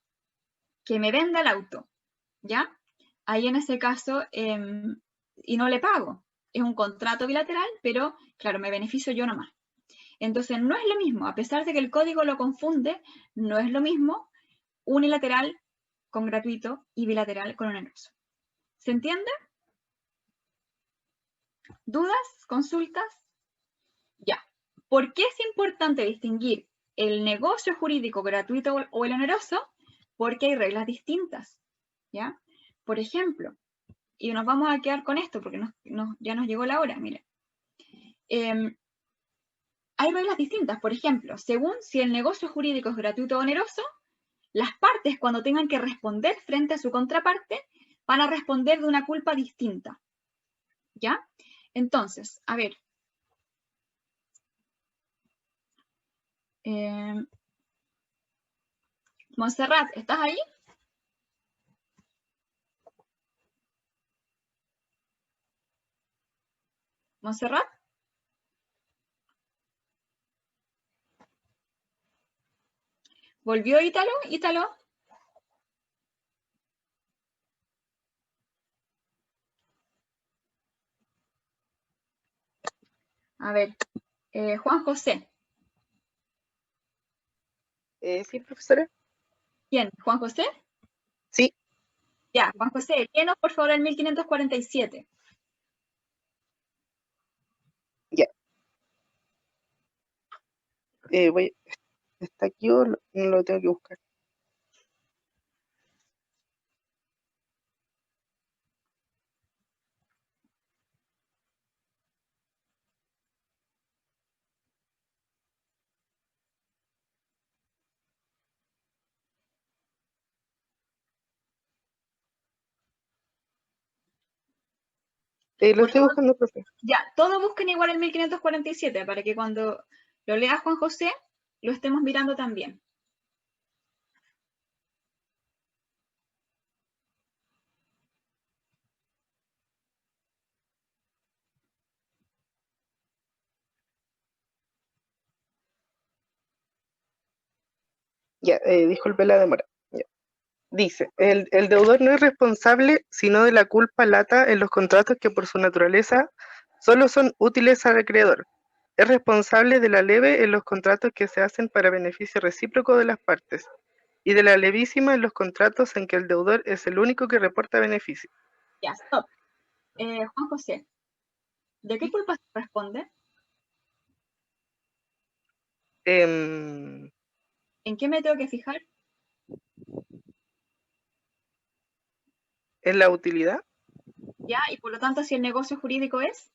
que me venda el auto. ¿ya? Ahí en ese caso, y no le pago. Es un contrato bilateral, pero claro, me beneficio yo nomás. Entonces, no es lo mismo, a pesar de que el código lo confunde, no es lo mismo unilateral con gratuito y bilateral con oneroso. ¿Se entiende? ¿Dudas? ¿Consultas? Ya. ¿Por qué es importante distinguir el negocio jurídico gratuito o el oneroso? Porque hay reglas distintas, ¿ya? Por ejemplo, y nos vamos a quedar con esto porque ya nos llegó la hora, mire. Hay reglas distintas, por ejemplo, según si el negocio jurídico es gratuito o oneroso, las partes cuando tengan que responder frente a su contraparte van a responder de una culpa distinta, ¿ya? Entonces, a ver. Montserrat, ¿estás ahí? Montserrat. ¿Volvió Ítalo? Ítalo. A ver, Juan José. Sí, profesora. ¿Quién? ¿Juan José? Sí. Ya, Juan José, llenos por favor el 1547. Ya. ¿Está aquí o no lo tengo que buscar? Lo estoy buscando, profe. Ya, todos busquen igual el 1547 para que cuando lo lea Juan José lo estemos mirando también. Ya, disculpe la demora. Ya. Dice, el deudor no es responsable sino de la culpa lata en los contratos que por su naturaleza solo son útiles al acreedor. Es responsable de la leve en los contratos que se hacen para beneficio recíproco de las partes y de la levísima en los contratos en que el deudor es el único que reporta beneficio. Ya, stop. Juan José, ¿de qué culpa se responde? ¿En qué me tengo que fijar? ¿En la utilidad? Ya, y por lo tanto, si el negocio jurídico es...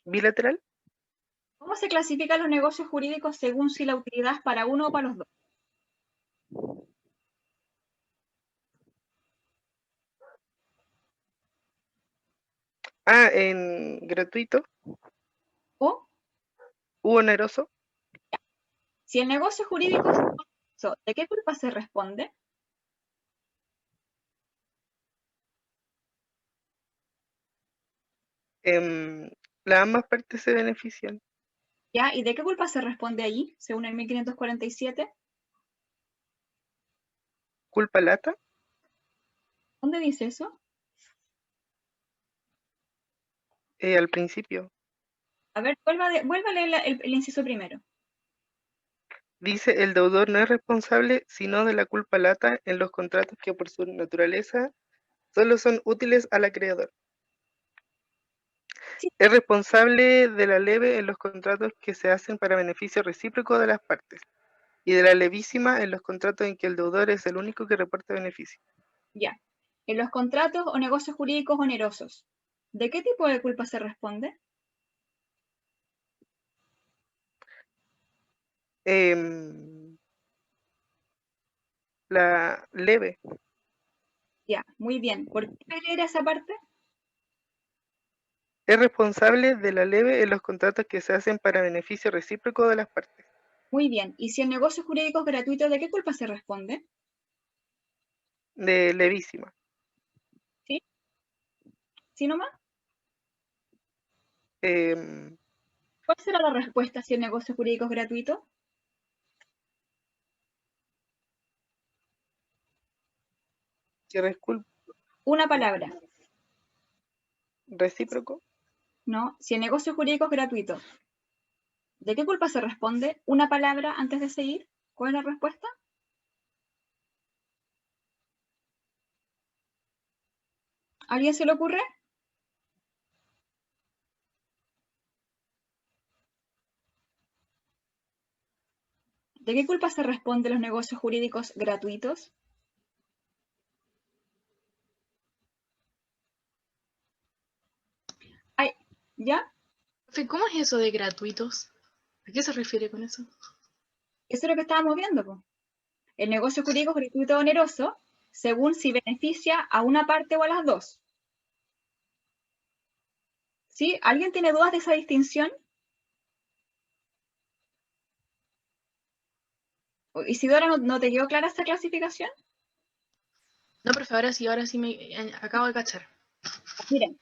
¿Bilateral? ¿Cómo se clasifican los negocios jurídicos según si la utilidad es para uno o para los dos? En gratuito. ¿O? ¿U oneroso? Si el negocio jurídico es oneroso, ¿de qué culpa se responde? Las ambas partes se benefician. ¿Ya? ¿Y de qué culpa se responde allí, según el 1547? ¿Culpa lata? ¿Dónde dice eso? Al principio. A ver, vuelva a leer el inciso primero. Dice, el deudor no es responsable sino de la culpa lata en los contratos que por su naturaleza solo son útiles al acreedor. Sí. Es responsable de la leve en los contratos que se hacen para beneficio recíproco de las partes y de la levísima en los contratos en que el deudor es el único que reporta beneficio. Ya. En los contratos o negocios jurídicos onerosos, ¿de qué tipo de culpa se responde? La leve. Ya, muy bien. ¿Por qué leer esa parte? Es responsable de la leve en los contratos que se hacen para beneficio recíproco de las partes. Muy bien. ¿Y si el negocio jurídico es gratuito, de qué culpa se responde? De levísima. ¿Sí? ¿Sí nomás? ¿Cuál será la respuesta si el negocio jurídico es gratuito? Una palabra. Recíproco. No, si el negocio jurídico es gratuito, ¿de qué culpa se responde? Una palabra antes de seguir. ¿Cuál es la respuesta? ¿A alguien se le ocurre? ¿De qué culpa se responde los negocios jurídicos gratuitos? Ay, ¿ya? ¿Cómo es eso de gratuitos? ¿A qué se refiere con eso? Eso es lo que estábamos viendo, po. El negocio jurídico es gratuito o oneroso según si beneficia a una parte o a las dos. ¿Sí? ¿Alguien tiene dudas de esa distinción? Isidora, ¿no te quedó clara esta clasificación? No, profe, ahora sí me acabo de cachar. Miren,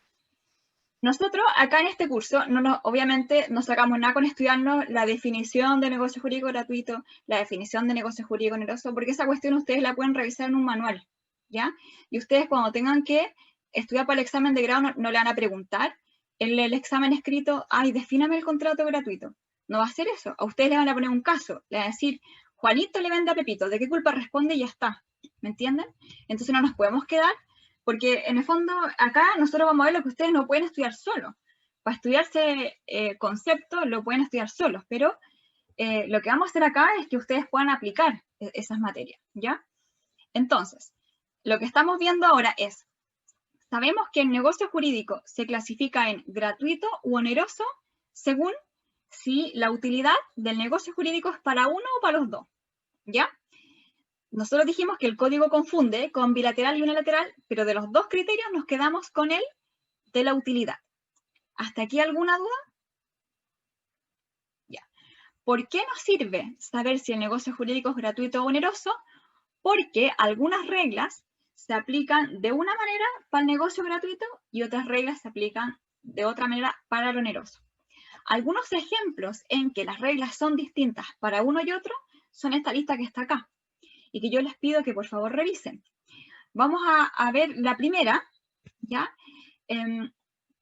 nosotros acá en este curso, obviamente no sacamos nada con estudiarnos la definición de negocio jurídico gratuito, la definición de negocio jurídico oneroso, porque esa cuestión ustedes la pueden revisar en un manual, ¿ya? Y ustedes cuando tengan que estudiar para el examen de grado no le van a preguntar en el examen escrito, ay, defíname el contrato gratuito. No va a ser eso. A ustedes le van a poner un caso, le van a decir, Juanito le vende a Pepito, ¿de qué culpa responde? Y ya está. ¿Me entienden? Entonces no nos podemos quedar, porque en el fondo acá nosotros vamos a ver lo que ustedes no pueden estudiar solos. Para estudiarse conceptos lo pueden estudiar solos, pero lo que vamos a hacer acá es que ustedes puedan aplicar esas materias, ¿ya? Entonces, lo que estamos viendo ahora es, sabemos que el negocio jurídico se clasifica en gratuito u oneroso según si la utilidad del negocio jurídico es para uno o para los dos, ¿ya? Nosotros dijimos que el código confunde con bilateral y unilateral, pero de los dos criterios nos quedamos con el de la utilidad. ¿Hasta aquí alguna duda? Ya. ¿Por qué nos sirve saber si el negocio jurídico es gratuito o oneroso? Porque algunas reglas se aplican de una manera para el negocio gratuito y otras reglas se aplican de otra manera para el oneroso. Algunos ejemplos en que las reglas son distintas para uno y otro son esta lista que está acá y que yo les pido que por favor revisen. Vamos a ver la primera, ¿ya? En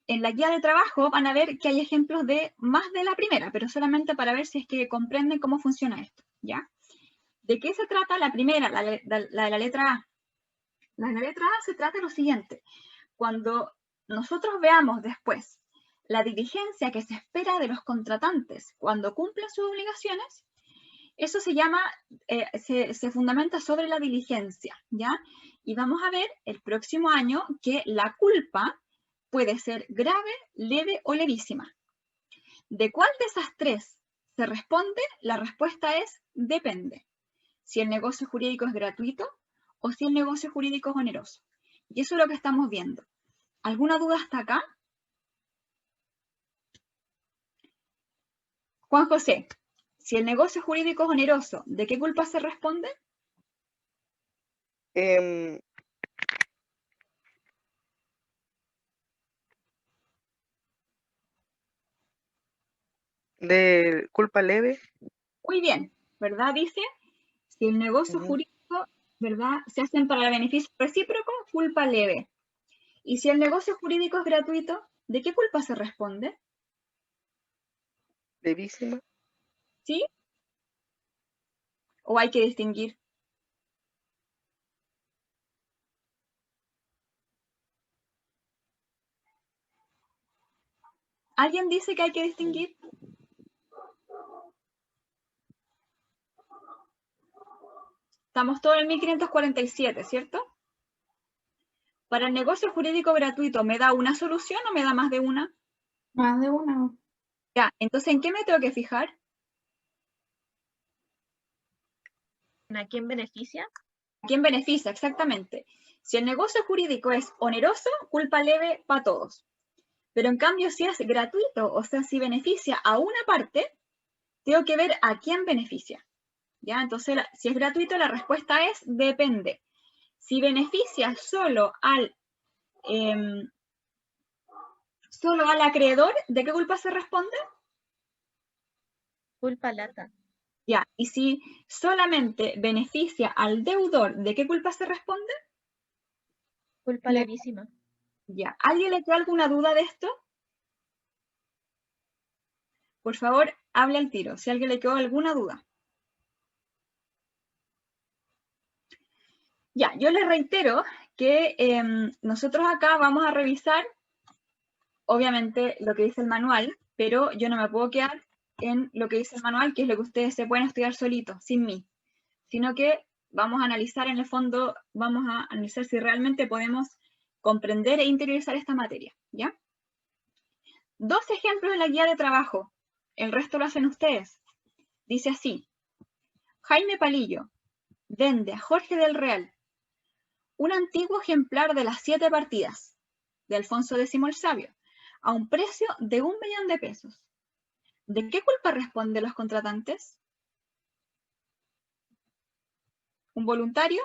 la guía de trabajo van a ver que hay ejemplos de más de la primera, pero solamente para ver si es que comprenden cómo funciona esto, ¿ya? ¿De qué se trata la primera, la de la letra A? La de la letra A se trata de lo siguiente. Cuando nosotros veamos después la diligencia que se espera de los contratantes cuando cumplen sus obligaciones, eso se llama, se fundamenta sobre la diligencia, ¿ya? Y vamos a ver el próximo año que la culpa puede ser grave, leve o levísima. ¿De cuál de esas tres se responde? La respuesta es depende. Si el negocio jurídico es gratuito o si el negocio jurídico es oneroso. Y eso es lo que estamos viendo. ¿Alguna duda hasta acá? Juan José, si el negocio jurídico es oneroso, ¿de qué culpa se responde? De culpa leve. Muy bien, ¿verdad? Dice, si el negocio jurídico, ¿verdad? Se hacen para el beneficio recíproco, culpa leve. Y si el negocio jurídico es gratuito, ¿de qué culpa se responde? Levísima. ¿Sí? ¿O hay que distinguir? ¿Alguien dice que hay que distinguir? Estamos todos en 1547, ¿cierto? Para el negocio jurídico gratuito, ¿me da una solución o me da más de una? Más de una. Ya, entonces, ¿en qué me tengo que fijar? ¿A quién beneficia? ¿A quién beneficia? Exactamente. Si el negocio jurídico es oneroso, culpa leve para todos. Pero en cambio, si es gratuito, o sea, si beneficia a una parte, tengo que ver a quién beneficia. ¿Ya? Entonces, si es gratuito, la respuesta es depende. Si beneficia solo al acreedor, ¿de qué culpa se responde? Culpa lata. Ya, y si solamente beneficia al deudor, ¿de qué culpa se responde? Culpa Le- levísima. Ya, ¿alguien le queda alguna duda de esto? Por favor, hable al tiro, si a alguien le quedó alguna duda. Ya, yo les reitero que nosotros acá vamos a revisar, obviamente, lo que dice el manual, pero yo no me puedo quedar en lo que dice el manual, que es lo que ustedes se pueden estudiar solitos, sin mí, sino que vamos a analizar en el fondo, vamos a analizar si realmente podemos comprender e interiorizar esta materia, ¿ya? 2 ejemplos de la guía de trabajo, el resto lo hacen ustedes. Dice así: Jaime Palillo vende a Jorge del Real un antiguo ejemplar de las 7 partidas de Alfonso X el Sabio a un precio de 1 millón de pesos. ¿De qué culpa responden los contratantes? ¿Un voluntario?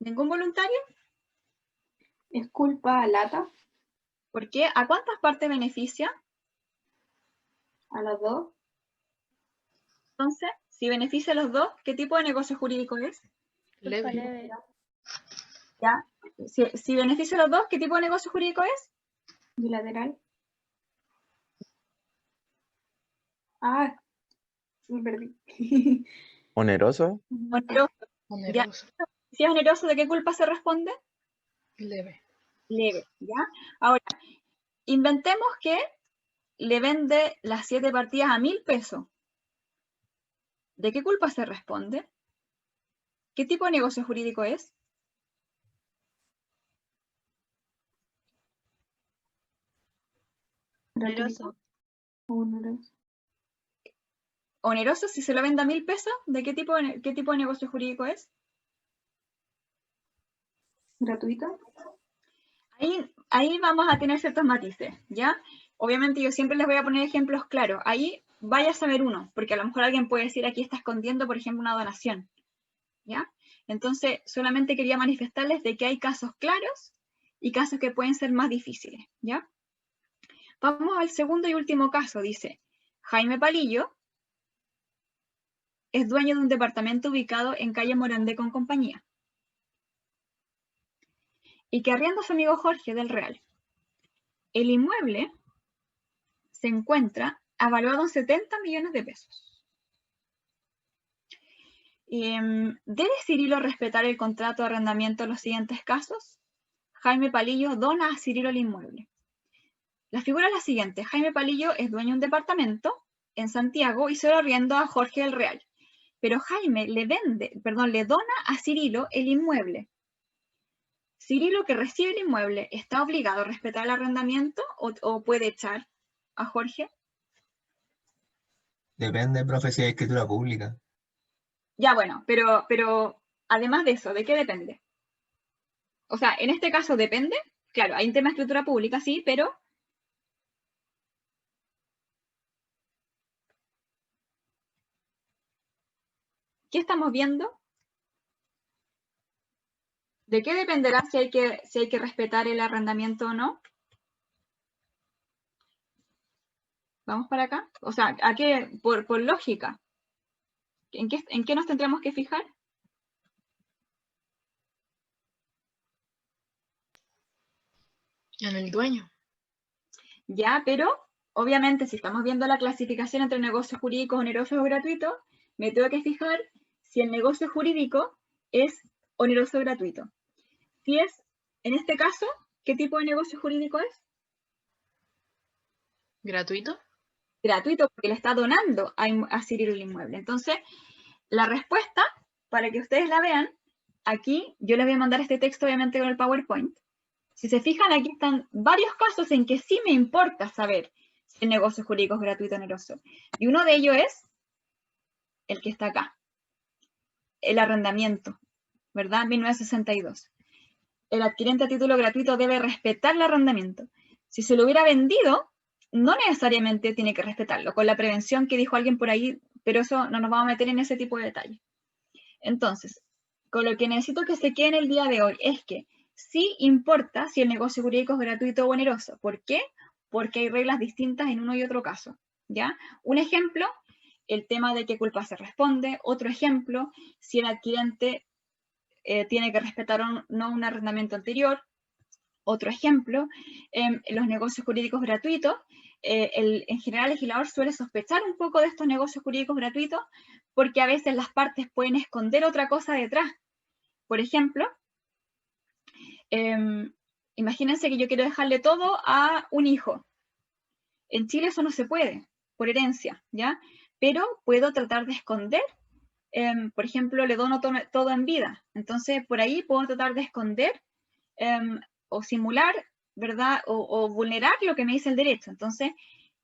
¿Ningún voluntario? ¿Es culpa lata ¿Por qué? ¿A cuántas partes beneficia? a las dos? Entonces, si beneficia a los dos, ¿qué tipo de negocio jurídico es? Culpa Leve. leve. ¿Ya? Si beneficia a los dos, ¿qué tipo de negocio jurídico es? Bilateral. Ah, me perdí. ¿Oneroso? Oneroso. Ya. Oneroso. Si es oneroso, ¿de qué culpa se responde? Leve. Leve, ¿ya? Ahora, inventemos que le vende las 7 partidas a 1.000 pesos. ¿De qué culpa se responde? ¿Qué tipo de negocio jurídico es? Oneroso. Oneroso. Oneroso, si se lo vende a 1.000 pesos, ¿de qué tipo de negocio jurídico es? ¿Gratuito? Ahí vamos a tener ciertos matices, ¿ya? Obviamente yo siempre les voy a poner ejemplos claros. Ahí vaya a saber uno, porque a lo mejor alguien puede decir aquí está escondiendo, por ejemplo, una donación, ¿ya? Entonces, solamente quería manifestarles de que hay casos claros y casos que pueden ser más difíciles, ¿ya? Vamos al segundo y último caso, dice: Jaime Palillo es dueño de un departamento ubicado en calle Morandé con compañía y que arrienda a su amigo Jorge del Real. El inmueble se encuentra evaluado en 70 millones de pesos. ¿Debe Cirilo respetar el contrato de arrendamiento en los siguientes casos? Jaime Palillo dona a Cirilo el inmueble. La figura es la siguiente: Jaime Palillo es dueño de un departamento en Santiago y se lo arrienda a Jorge del Real. Pero Jaime le dona a Cirilo el inmueble. ¿Cirilo, que recibe el inmueble, está obligado a respetar el arrendamiento o puede echar a Jorge? Depende, profe, si hay escritura pública. Ya, bueno, pero además de eso, ¿de qué depende? O sea, en este caso depende, claro, hay un tema de escritura pública, sí, pero ¿qué estamos viendo? ¿De qué dependerá si hay que respetar el arrendamiento o no? Vamos para acá. O sea, ¿a qué? Por lógica. ¿En qué nos tendremos que fijar? En el dueño. Ya, pero obviamente si estamos viendo la clasificación entre negocios jurídicos onerosos o gratuitos, me tengo que fijar si el negocio jurídico es oneroso o gratuito. Si es, en este caso, ¿qué tipo de negocio jurídico es? ¿Gratuito? Gratuito, porque le está donando a Cirilo el inmueble. Entonces, la respuesta, para que ustedes la vean, aquí yo les voy a mandar este texto obviamente con el PowerPoint. Si se fijan, aquí están varios casos en que sí me importa saber si el negocio jurídico es gratuito o oneroso. Y uno de ellos es el que está acá, el arrendamiento, ¿verdad? 1962. El adquirente a título gratuito debe respetar el arrendamiento. Si se lo hubiera vendido, no necesariamente tiene que respetarlo, con la prevención que dijo alguien por ahí, pero eso no nos vamos a meter en ese tipo de detalle. Entonces, con lo que necesito que se quede en el día de hoy es que sí importa si el negocio jurídico es gratuito o oneroso. ¿Por qué? Porque hay reglas distintas en uno y otro caso, ¿ya? Un ejemplo, el tema de qué culpa se responde. Otro ejemplo, si el adquirente tiene que respetar o no un arrendamiento anterior. Otro ejemplo, los negocios jurídicos gratuitos. En general, el legislador suele sospechar un poco de estos negocios jurídicos gratuitos porque a veces las partes pueden esconder otra cosa detrás. Por ejemplo, imagínense que yo quiero dejarle todo a un hijo. En Chile eso no se puede, por herencia, ¿ya? Pero puedo tratar de esconder, por ejemplo, le dono todo en vida. Entonces, por ahí puedo tratar de esconder o simular, ¿verdad? O vulnerar lo que me dice el derecho. Entonces,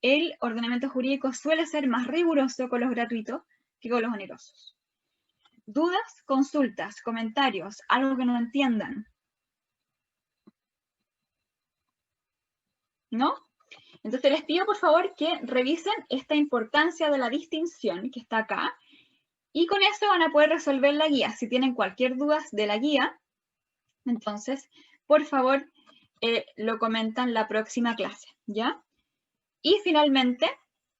el ordenamiento jurídico suele ser más riguroso con los gratuitos que con los onerosos. ¿Dudas, consultas, comentarios, algo que no entiendan? ¿No? Entonces les pido por favor que revisen esta importancia de la distinción que está acá y con eso van a poder resolver la guía. Si tienen cualquier duda de la guía, entonces por favor lo comentan la próxima clase, ¿ya? Y finalmente,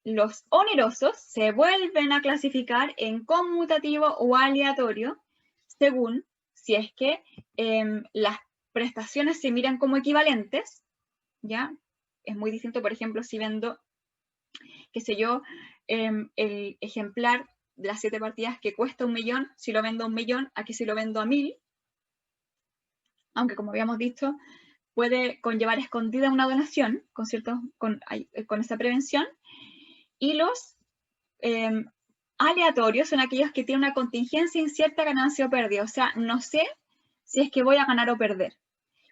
los onerosos se vuelven a clasificar en conmutativo o aleatorio según si es que las prestaciones se miran como equivalentes, ¿ya? Es muy distinto, por ejemplo, si vendo, qué sé yo, el ejemplar de las 7 partidas que cuesta 1 millón, si lo vendo a 1 millón, aquí si lo vendo a 1000, aunque como habíamos dicho, puede conllevar escondida una donación con esa prevención. Y los aleatorios son aquellos que tienen una contingencia incierta, ganancia o pérdida. O sea, no sé si es que voy a ganar o perder.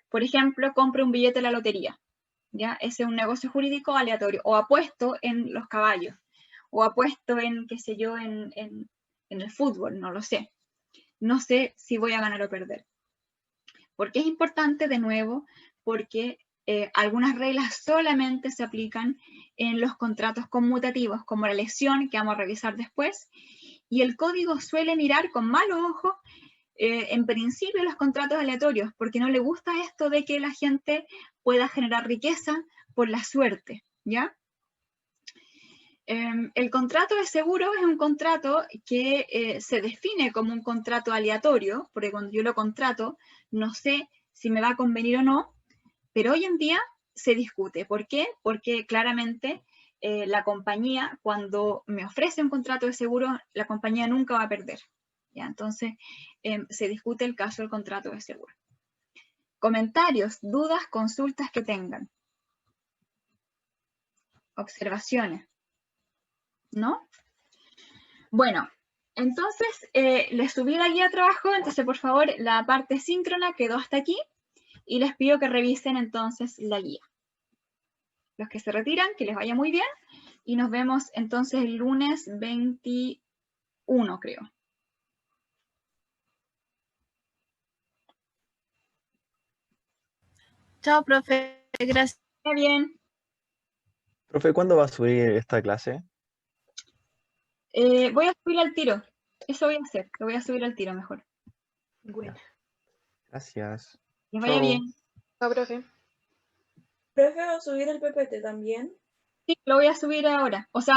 Por ejemplo, compro un billete de la lotería. ¿Ya? Ese es un negocio jurídico aleatorio. O apuesto en los caballos. O apuesto en, qué sé yo, en el fútbol. No lo sé. No sé si voy a ganar o perder. ¿Por qué es importante? De nuevo, porque algunas reglas solamente se aplican en los contratos conmutativos, como la lesión, que vamos a revisar después, y el código suele mirar con malo ojo, en principio, los contratos aleatorios, porque no le gusta esto de que la gente pueda generar riqueza por la suerte, ¿ya? El contrato de seguro es un contrato que se define como un contrato aleatorio, porque cuando yo lo contrato, no sé si me va a convenir o no, pero hoy en día se discute. ¿Por qué? Porque claramente la compañía, cuando me ofrece un contrato de seguro, la compañía nunca va a perder, ¿ya? Entonces, se discute el caso del contrato de seguro. Comentarios, dudas, consultas que tengan. Observaciones. ¿No? Bueno, entonces les subí la guía de trabajo, entonces por favor la parte síncrona quedó hasta aquí y les pido que revisen entonces la guía. Los que se retiran, que les vaya muy bien y nos vemos entonces el lunes 21, creo. Chao, profe. Gracias. Está bien. Profe, ¿cuándo va a subir esta clase? Voy a subir al tiro. Eso voy a hacer. Lo voy a subir al tiro mejor. Bueno. Gracias. Les vaya Chao. bien. Chao, profe. ¿Profe, va a subir el PPT también? Sí, lo voy a subir ahora. O sea,